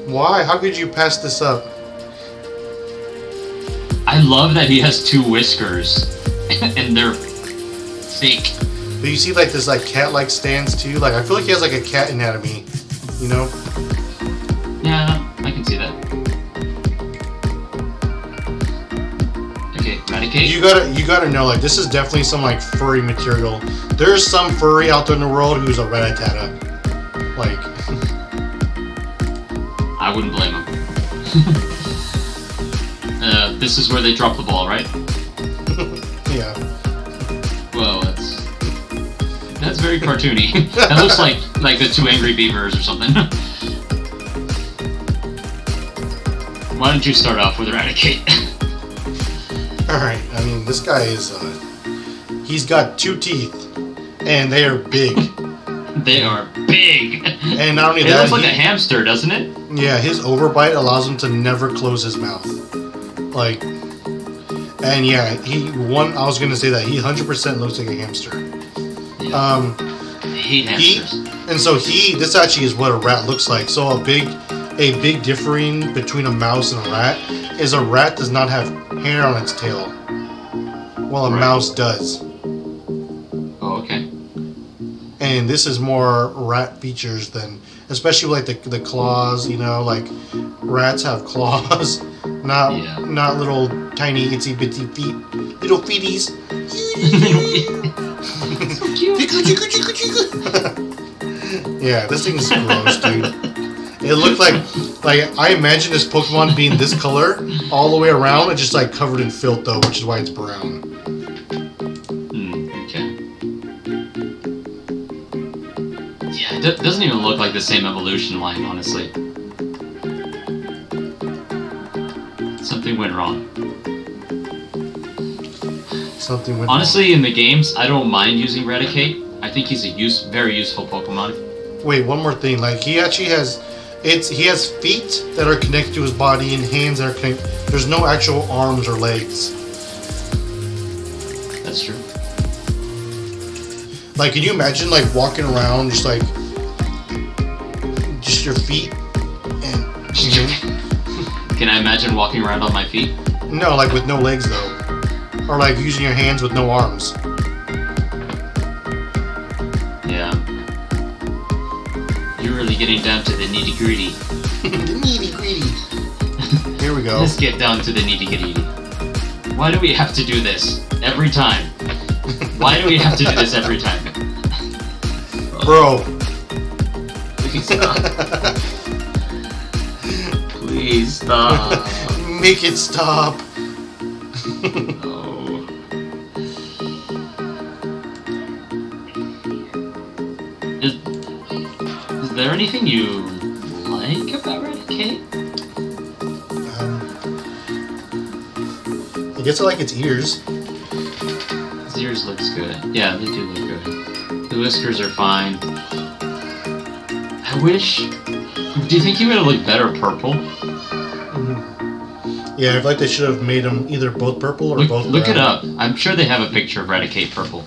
Speaker 1: Why? How could you pass this up?
Speaker 2: I love that he has two whiskers, and they're fake.
Speaker 1: But you see, like, this, like, cat-like stance, too? Like, I feel like he has, like, a cat anatomy,
Speaker 2: Yeah, I can see that. Okay, Eradicate.
Speaker 1: You gotta know, like, this is definitely some, like, furry material. There's some furry out there in the world who's a Rattata. Like...
Speaker 2: I wouldn't blame him. This is where they drop the ball, right?
Speaker 1: Yeah.
Speaker 2: Well, that's very cartoony. That looks like the two angry beavers or something. Why don't you start off with Eradicate?
Speaker 1: Alright, I mean, this guy is, he's got 2 teeth, and they are big.
Speaker 2: They are big!
Speaker 1: And not only
Speaker 2: that, it looks like a hamster, doesn't it?
Speaker 1: Yeah, his overbite allows him to never close his mouth. Like, and yeah, I was gonna say that he 100% looks like a hamster.
Speaker 2: Yeah. I hate hamsters.
Speaker 1: And so this actually is what a rat looks like. So a big differing between a mouse and a rat is a rat does not have hair on its tail, while a mouse does.
Speaker 2: Oh, okay.
Speaker 1: And this is more rat features than, especially like the claws. You know, like rats have claws, not little tiny itsy bitsy feet, little feeties.
Speaker 2: So cute.
Speaker 1: Yeah, this thing's gross, dude. It looked like I imagine this Pokemon being this color all the way around and just like covered in filth though, which is why it's brown.
Speaker 2: Okay. Yeah, it doesn't even look like the same evolution line, honestly. Something went wrong. Honestly, in the games, I don't mind using Raticate. I think he's a very useful Pokemon.
Speaker 1: Wait, one more thing. Like he actually has, he has feet that are connected to his body and hands that are connected. There's no actual arms or legs.
Speaker 2: That's true.
Speaker 1: Like, can you imagine like walking around just your feet and?
Speaker 2: Can I imagine walking around on my feet?
Speaker 1: No, like with no legs though, or like using your hands with no arms.
Speaker 2: Yeah. You're really getting down to the nitty gritty.
Speaker 1: The nitty gritty. Here we go.
Speaker 2: Let's get down to the nitty gritty. Why do we have to do this every time? Why do we have to do this every time?
Speaker 1: Bro.
Speaker 2: Please stop. Please stop.
Speaker 1: Make it stop.
Speaker 2: No. Is there anything you like about Raticate?
Speaker 1: I guess I like its ears.
Speaker 2: His ears looks good. Yeah, they do look good. The whiskers are fine. I wish... Do you think he would have looked better purple?
Speaker 1: Yeah, I feel like they should have made them either both purple or both brown.
Speaker 2: Look it up. I'm sure they have a picture of Raticate purple.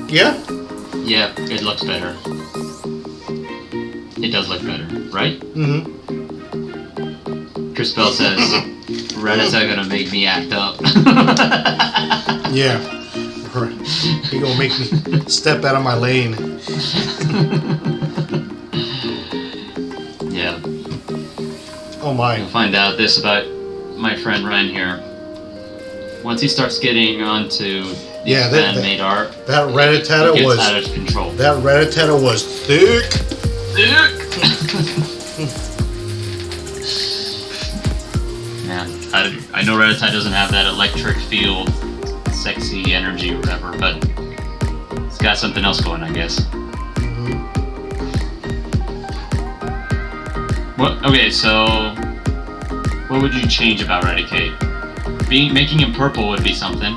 Speaker 1: Yeah?
Speaker 2: Yeah, it looks better. It does look better, right?
Speaker 1: Mm-hmm.
Speaker 2: Crispell says, Rattata gonna make me act up.
Speaker 1: Yeah. He gonna make me step out of my lane.
Speaker 2: Yeah.
Speaker 1: Oh my.
Speaker 2: You'll find out this about my friend Ryan here. Once he starts getting onto fan-made art,
Speaker 1: that Rattata
Speaker 2: gets
Speaker 1: was
Speaker 2: out of control.
Speaker 1: That Rattata was thick.
Speaker 2: Man, I know Rattata doesn't have that electric field, sexy energy or whatever, but it's got something else going, I guess.
Speaker 1: Mm-hmm.
Speaker 2: Okay, so what would you change about Raticate? Making him purple would be something,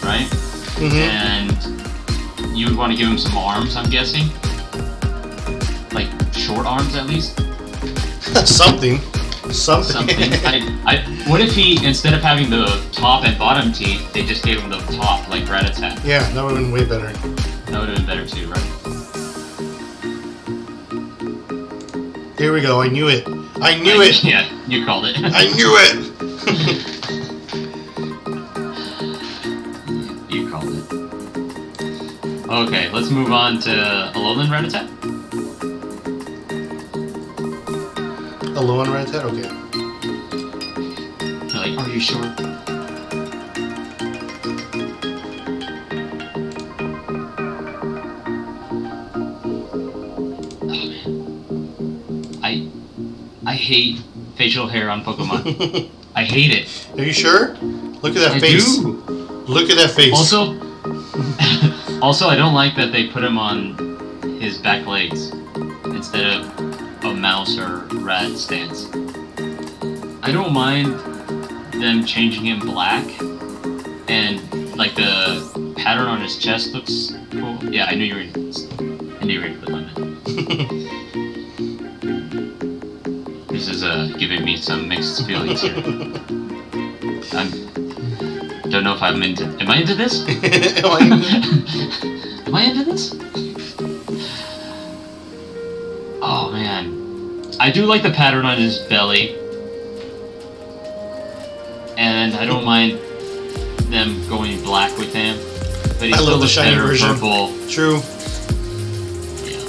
Speaker 2: right?
Speaker 1: Mm-hmm.
Speaker 2: And you would want to give him some arms, I'm guessing, like short arms at least.
Speaker 1: Something.
Speaker 2: What if he, instead of having the top and bottom teeth, they just gave him the top, like Rattata?
Speaker 1: Yeah, that would have been way better.
Speaker 2: That would have been better too, right?
Speaker 1: Here we go. I knew it. I knew it.
Speaker 2: Yeah, you called it.
Speaker 1: I knew it.
Speaker 2: You called it. Okay, let's move on to Alolan Rattata.
Speaker 1: Alolan Rattata? Okay.
Speaker 2: You're like, are you sure? Oh man. I hate facial hair on Pokemon. I hate it.
Speaker 1: Are you sure? Look at that face.
Speaker 2: Do.
Speaker 1: Look at that face.
Speaker 2: Also, I don't like that they put him on his back legs instead of a mouse or rat stance. I don't mind them changing him black and like the pattern on his chest looks cool. Yeah, I knew you were gonna click on that. This is giving me some mixed feelings here. Don't know if I'm into. Am I into this? Am I into this? Oh man, I do like the pattern on his belly, and I don't mind them going black with him. But he still looks better purple.
Speaker 1: True.
Speaker 2: Yeah.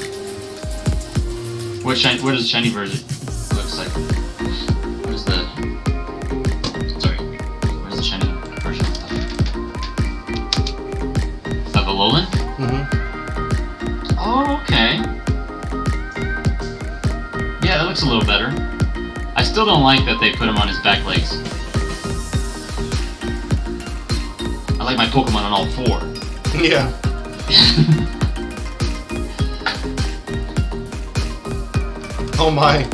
Speaker 2: What does the shiny version looks like? What is the? Sorry. What is the shiny version of Alolan?
Speaker 1: Mm-hmm.
Speaker 2: Oh, okay. Yeah, that looks a little better. I still don't like that they put him on his back legs. I like my Pokemon on all four.
Speaker 1: Yeah. Oh my.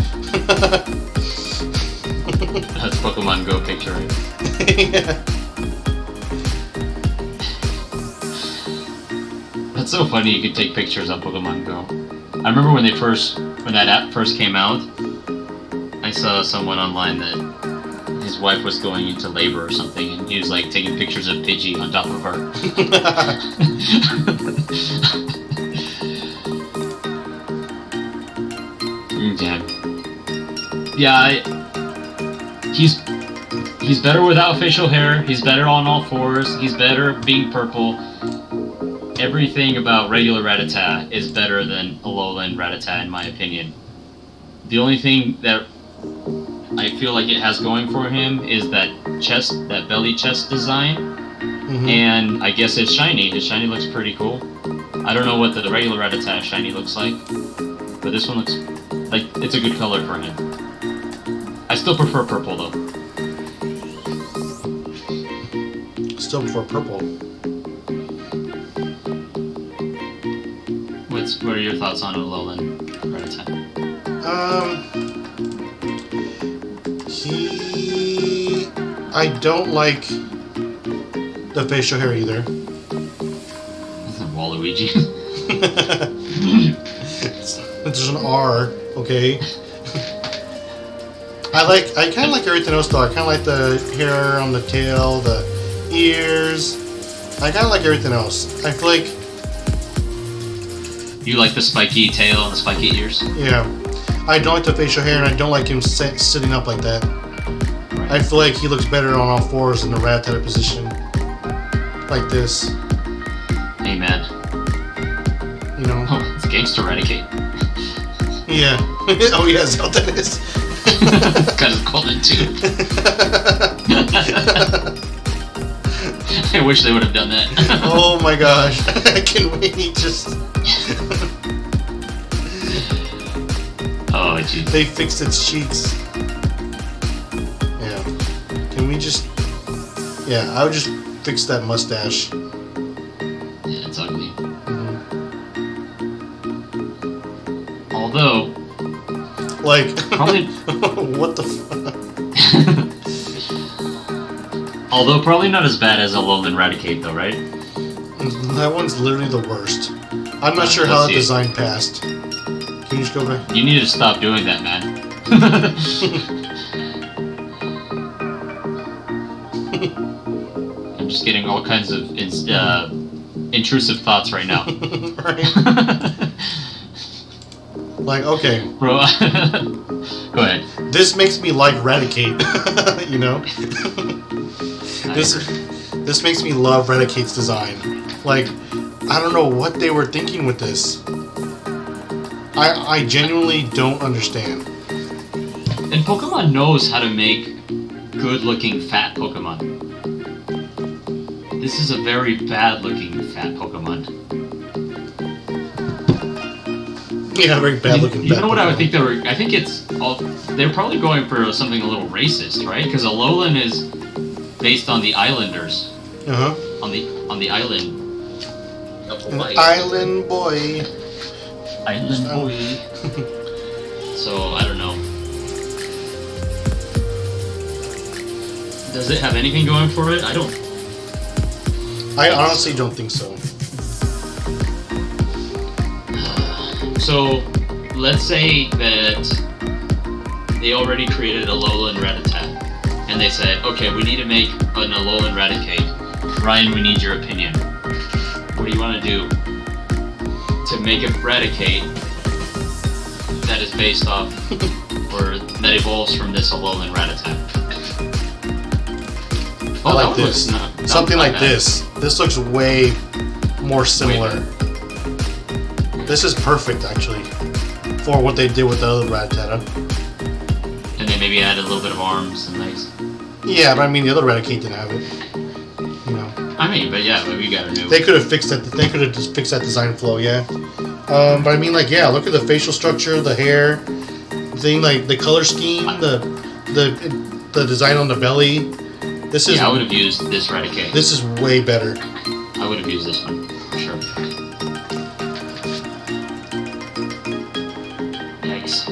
Speaker 2: That's Pokemon Go picture, right?
Speaker 1: Yeah.
Speaker 2: That's so funny you could take pictures on Pokemon Go. I remember when that app first came out, I saw someone online that his wife was going into labor or something, and he was like taking pictures of Pidgey on top of her. Yeah, he's better without facial hair. He's better on all fours. He's better being purple. Everything about regular Rattata is better than Alolan Rattata, in my opinion. The only thing that I feel like it has going for him is that belly chest design, and I guess it's shiny. His shiny looks pretty cool. I don't know what the regular Rattata shiny looks like, but this one looks like it's a good color for him. I still prefer purple though.
Speaker 1: Still prefer purple.
Speaker 2: What are your thoughts on Alolan Rattata?
Speaker 1: I don't like the facial hair either.
Speaker 2: Waluigi.
Speaker 1: There's an R, okay. I kind of like everything else though. I kind of like the hair on the tail, the ears. I kind of like everything else. I feel like.
Speaker 2: You like the spiky tail and the spiky ears?
Speaker 1: Yeah. I don't like the facial hair, and I don't like him sitting up like that. Right. I feel like he looks better on all fours in the Rattata position. Like this.
Speaker 2: Hey man.
Speaker 1: You know?
Speaker 2: Oh, it's Gangster Eradicate.
Speaker 1: Yeah. Oh yeah, that's what that is.
Speaker 2: Because it's called it too. I wish they would have done that.
Speaker 1: Oh my gosh. Can we just...
Speaker 2: Oh jeez.
Speaker 1: They fixed its cheeks. Yeah. Can we just... Yeah, I would just fix that mustache.
Speaker 2: Yeah, it's ugly.
Speaker 1: Mm-hmm.
Speaker 2: Although...
Speaker 1: Like...
Speaker 2: Probably...
Speaker 1: What the fuck?
Speaker 2: Although probably not as bad as Alolan Raticate though, right?
Speaker 1: That one's literally the worst. I'm not sure how that design passed. Can you just go back?
Speaker 2: You need to stop doing that, man. I'm just getting all kinds of intrusive thoughts right now.
Speaker 1: Right. Like, okay.
Speaker 2: Bro, go ahead.
Speaker 1: This makes me like Raticate, you know? This makes me love Raticate's design. Like, I don't know what they were thinking with this. I genuinely don't understand.
Speaker 2: And Pokemon knows how to make good-looking fat Pokemon. This is a very bad-looking fat Pokemon.
Speaker 1: Yeah, very bad-looking.
Speaker 2: You know what I would think they were? I think they're probably going for something a little racist, right? Because Alolan is based on the Islanders.
Speaker 1: Uh huh.
Speaker 2: On the island.
Speaker 1: Island boy.
Speaker 2: Island boy. So I don't know. Does it have anything going for it? I don't.
Speaker 1: I honestly don't think so.
Speaker 2: So, let's say that they already created a Alolan Rattata, and they said, okay, we need to make an Alolan Raticate. Ryan, we need your opinion. What do you want to do to make a Raticate that is based off, or that evolves from this Alolan Rattata?
Speaker 1: I like this. Something like this. This looks way more similar. This is perfect, actually, for what they did with the other Rattata.
Speaker 2: And they maybe added a little bit of arms and legs.
Speaker 1: Yeah, but I mean, the other Raticate didn't have it. You know.
Speaker 2: I mean, but yeah, we got a new.
Speaker 1: They could have fixed that. They could have just fixed that design flow. Yeah. But I mean, like, yeah, look at the facial structure, the hair, thing, like the color scheme, the design on the belly. This is.
Speaker 2: Yeah, I would have used this Raticate.
Speaker 1: This is way better.
Speaker 2: I would have used this one for sure. Yikes!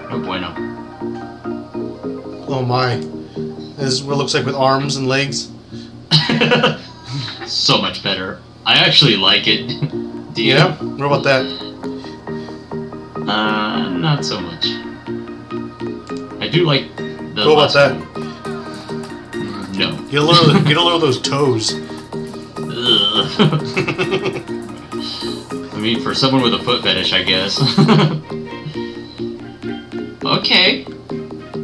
Speaker 2: No bueno.
Speaker 1: Oh my! This is what it looks like with arms and legs.
Speaker 2: So much better. I actually like it. Do you?
Speaker 1: Yeah. What about that?
Speaker 2: Not so much. I do like the.
Speaker 1: What about that?
Speaker 2: No.
Speaker 1: Get a load of those toes.
Speaker 2: I mean, for someone with a foot fetish, I guess. Okay.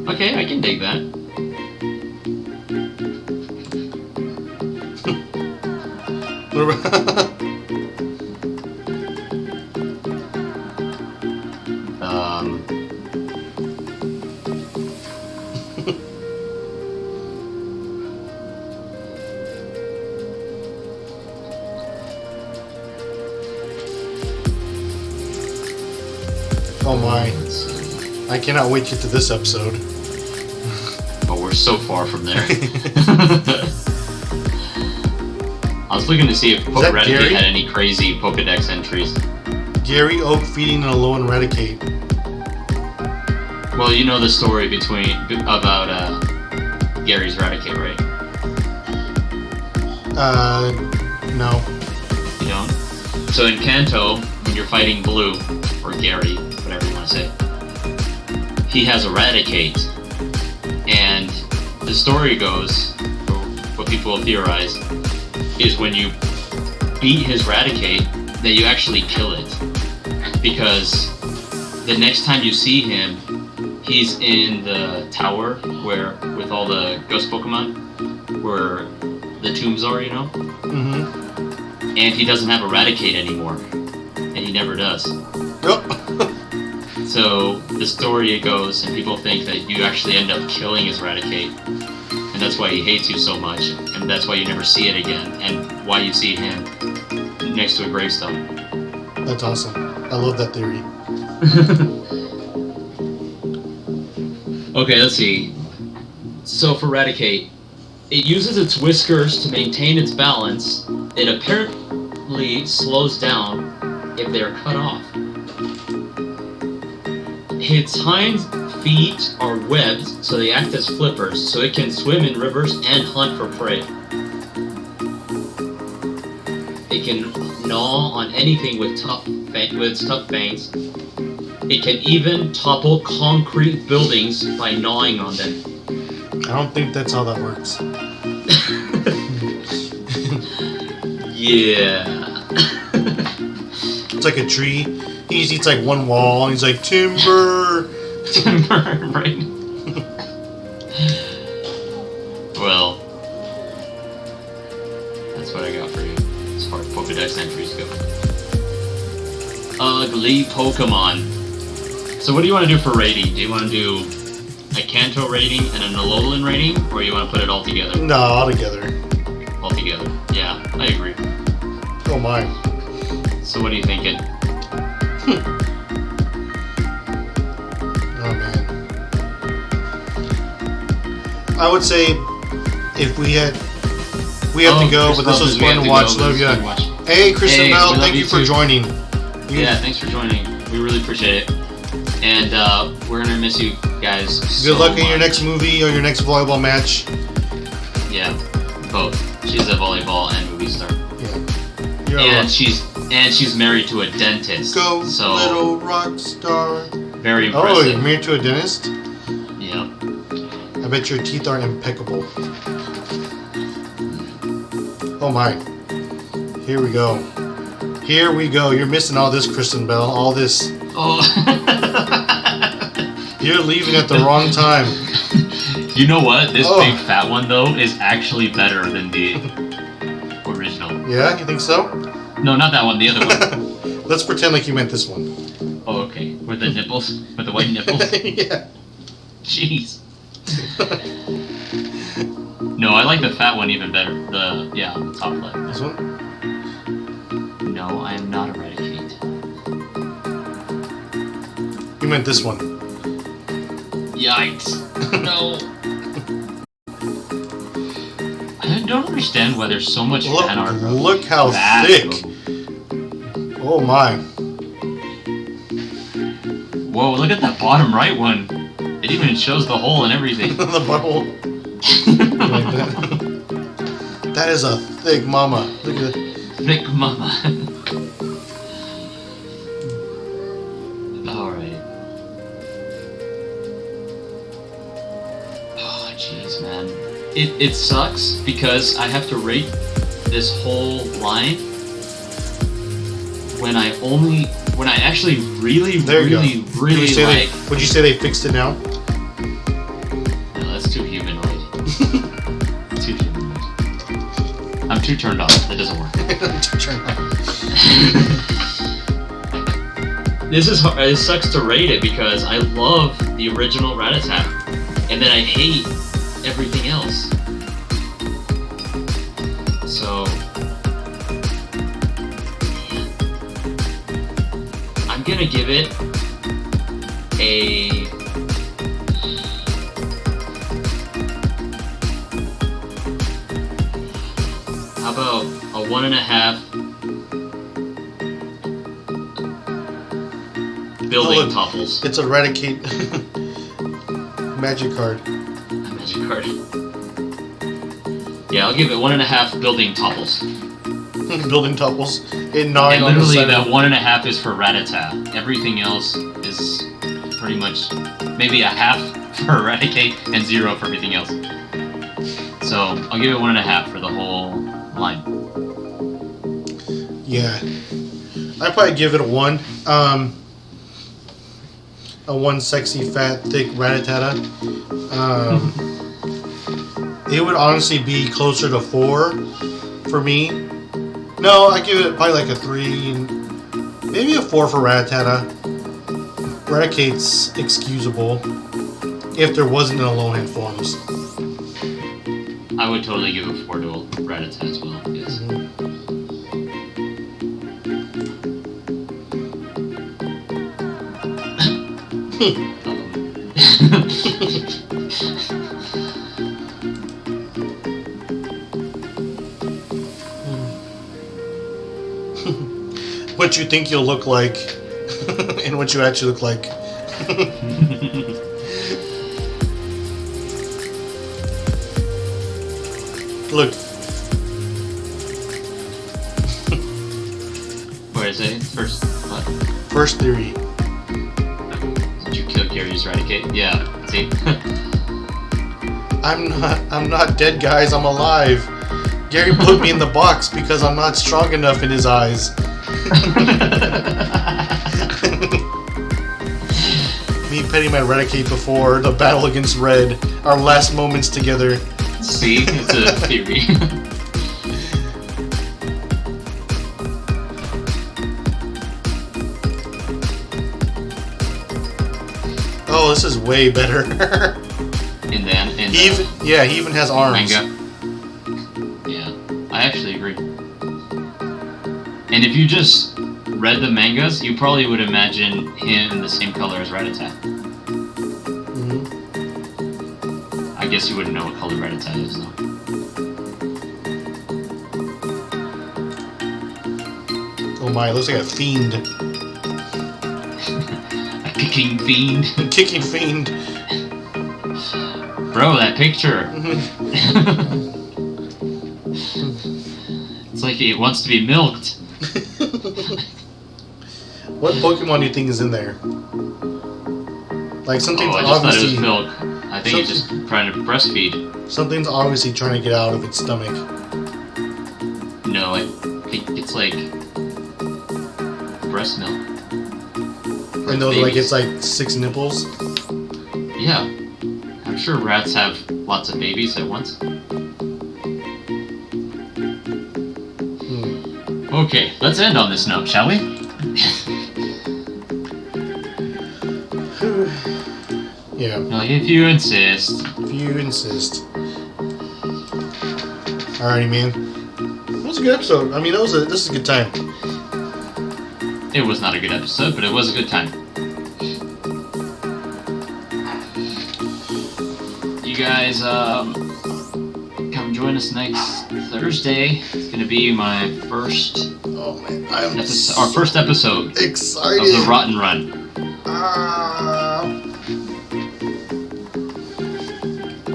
Speaker 2: Okay, I can dig that.
Speaker 1: Oh my. I cannot wait to get to this episode.
Speaker 2: But we're so far from there. I was looking to see if Pokémon had any crazy Pokedex entries.
Speaker 1: Gary Oak feeding an Alolan Raticate.
Speaker 2: Well, you know the story about Gary's Raticate, right?
Speaker 1: No.
Speaker 2: You don't? So in Kanto, when you're fighting Blue, or Gary, whatever you want to say, he has a Raticate. And the story goes, or what people will theorize, is when you beat his Raticate, that you actually kill it. Because the next time you see him, he's in the tower where, with all the ghost Pokemon, where the tombs are, you know?
Speaker 1: Mm-hmm.
Speaker 2: And he doesn't have a Raticate anymore. And he never does.
Speaker 1: Oh.
Speaker 2: So the story goes, and people think that you actually end up killing his Raticate. And that's why he hates you so much. And that's why you never see it again. And why you see him next to a gravestone.
Speaker 1: That's awesome. I love that theory.
Speaker 2: Okay, let's see. So for Raticate, it uses its whiskers to maintain its balance. It apparently slows down if they are cut off. Its hind feet are webbed, so they act as flippers, so it can swim in rivers and hunt for prey. It can gnaw on anything with its tough fangs. It can even topple concrete buildings by gnawing on them.
Speaker 1: I don't think that's how that works.
Speaker 2: Yeah.
Speaker 1: It's like a tree. He just eats like one wall, and he's like, timber!
Speaker 2: Timber, right? Well, that's what I got for you, as far as Pokedex entries go. Ugly Pokemon. So what do you want to do for rating? Do you want to do a Kanto rating and an Alolan rating, or you want to put it all together?
Speaker 1: No, all together.
Speaker 2: All together. Yeah, I agree.
Speaker 1: Oh my.
Speaker 2: So what are you thinking?
Speaker 1: Oh man. I would say if we have to go, but this was fun to watch. Love you. Hey, Kristen Bell, thank you for joining.
Speaker 2: Yeah, thanks for joining. We really appreciate it. And we're gonna miss you guys.
Speaker 1: Good luck in your next movie or your next volleyball match.
Speaker 2: Yeah. Both. She's a volleyball and movie star.
Speaker 1: Yeah. You're
Speaker 2: And she's married to a dentist.
Speaker 1: Go,
Speaker 2: so
Speaker 1: little rock star.
Speaker 2: very
Speaker 1: Oh,
Speaker 2: impressive.
Speaker 1: you're married to a dentist?
Speaker 2: Yeah.
Speaker 1: I bet your teeth are impeccable. Oh my. Here we go. Here we go. You're missing all this, Kristen Bell. All this.
Speaker 2: Oh.
Speaker 1: You're leaving at the wrong time.
Speaker 2: You know what? This big fat one though is actually better than the original.
Speaker 1: Yeah, you think so?
Speaker 2: No, not that one. The other one.
Speaker 1: Let's pretend like you meant this one.
Speaker 2: Oh, okay. With the nipples, with the white nipples.
Speaker 1: Yeah.
Speaker 2: Jeez. No, I like the fat one even better. The top left.
Speaker 1: This one?
Speaker 2: No, I am not Eradicate.
Speaker 1: You meant this one.
Speaker 2: Yikes. No. I don't understand why there's so much fan art.
Speaker 1: Look how
Speaker 2: that
Speaker 1: thick. Oh my.
Speaker 2: Whoa, look at that bottom right one. It even shows the hole and everything.
Speaker 1: The butthole. Like that. That is a thick mama. Look at it.
Speaker 2: Thick mama. Alright. Oh, jeez, man. It sucks because I have to rate this whole line when I actually really like...
Speaker 1: Would you say they fixed it now?
Speaker 2: No, that's too humanoid. Too humanoid. I'm too turned off. That doesn't work. It sucks to rate it because I love the original Rattata, and then I hate everything else. So I'm gonna give it a how about a 1.5 building topples.
Speaker 1: It's Eradicate magic card.
Speaker 2: Magic card. Yeah, I'll give it 1.5 building topples.
Speaker 1: Building topples. In 9
Speaker 2: And
Speaker 1: on the
Speaker 2: literally
Speaker 1: side.
Speaker 2: that 1.5 is for Rattata. Everything else is pretty much maybe a half for Eradicate and 0 for everything else. So I'll give it 1.5 for the whole line.
Speaker 1: Yeah. I'd probably give it a 1. A 1 sexy, fat, thick Rattata. It would honestly be closer to 4 for me. No, I give it probably like a 3, maybe a 4 for Rattata. Eradicate's excusable if there wasn't an Alolan forms.
Speaker 2: I would totally give a 4 to Rattata as well, yes.
Speaker 1: What you think you'll look like and what you actually look like. Look.
Speaker 2: What is it? First, what?
Speaker 1: First theory.
Speaker 2: Did you kill Gary's Eradicate? Yeah, see?
Speaker 1: I'm not dead, guys, I'm alive. Gary put me in the box because I'm not strong enough in his eyes. Me petting my Eradicate before the battle against Red, our last moments together.
Speaker 2: See? It's a theory.
Speaker 1: Oh, this is way better. He even has arms.
Speaker 2: Manga. Yeah, I actually agree. And if you just read the mangas, you probably would imagine him the same color as Rattata.
Speaker 1: Mm-hmm.
Speaker 2: I guess you wouldn't know what color Rattata is, though.
Speaker 1: Oh my, it looks like a fiend.
Speaker 2: A kicking fiend.
Speaker 1: Kicking fiend.
Speaker 2: Bro, that picture. It's like it wants to be milked.
Speaker 1: What Pokemon do you think is in there? Like something's
Speaker 2: I just thought it
Speaker 1: obviously
Speaker 2: was milk. I think it's just trying to breastfeed.
Speaker 1: something's obviously trying to get out of its stomach.
Speaker 2: No, I think it's like breast milk.
Speaker 1: And those like it's like 6 nipples.
Speaker 2: Yeah. I'm sure rats have lots of babies at once. Okay, let's end on this note, shall we?
Speaker 1: Yeah.
Speaker 2: No, if you insist.
Speaker 1: If you insist. Alrighty, man. It was a good episode. I mean, this is a good time.
Speaker 2: It was not a good episode, but it was a good time. You guys, come join us next Thursday. It's gonna be my first
Speaker 1: Oh man, I'm
Speaker 2: our first episode
Speaker 1: excited
Speaker 2: of the Rotten Run.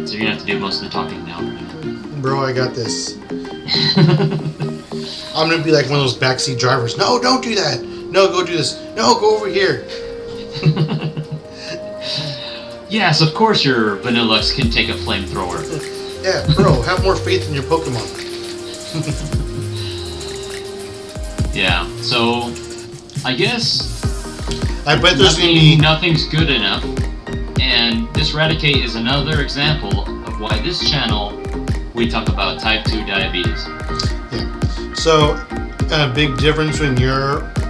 Speaker 2: So you're gonna have to do most of the talking now.
Speaker 1: Bro, I got this. I'm gonna be like one of those backseat drivers. No, don't do that. No, go do this. No, go over here.
Speaker 2: Yes, of course your Vanillux can take a flamethrower.
Speaker 1: Yeah, bro, have more faith in your Pokemon.
Speaker 2: Yeah, so I guess
Speaker 1: I bet there's gonna be
Speaker 2: nothing's good enough, and this Raticate is another example of why this channel we talk about type 2 diabetes.
Speaker 1: Yeah. So a big difference between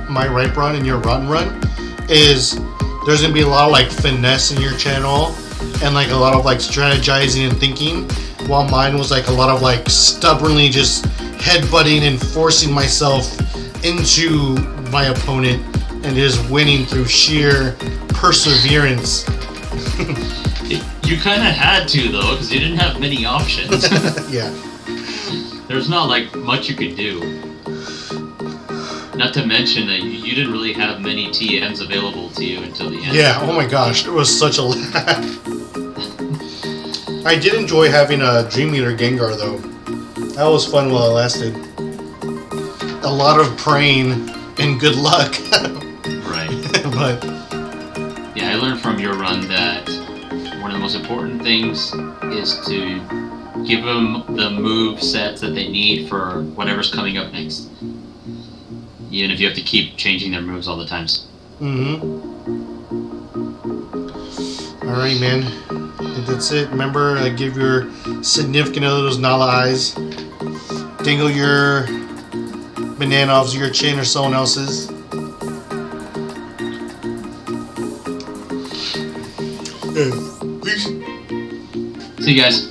Speaker 1: my Ripe Run and your Rotten Run is there's gonna be a lot of like finesse in your channel and like a lot of like strategizing and thinking, while mine was like a lot of like stubbornly just headbutting and forcing myself into my opponent and just winning through sheer perseverance.
Speaker 2: You kind of had to though, because you didn't have many options.
Speaker 1: Yeah.
Speaker 2: There's not like much you could do. Not to mention that you didn't really have many TMs available to you until the end.
Speaker 1: Yeah, oh my gosh, it was such a laugh. I did enjoy having a Dream Eater Gengar though. That was fun while it lasted. A lot of praying and good luck.
Speaker 2: Right.
Speaker 1: But
Speaker 2: yeah, I learned from your run that one of the most important things is to give them the move sets that they need for whatever's coming up next. Even if you have to keep changing their moves all the times.
Speaker 1: Alright, man. I think that's it. Remember, give your significant other those Nala eyes. Dingle your banana off your chin or someone else's.
Speaker 2: See you guys.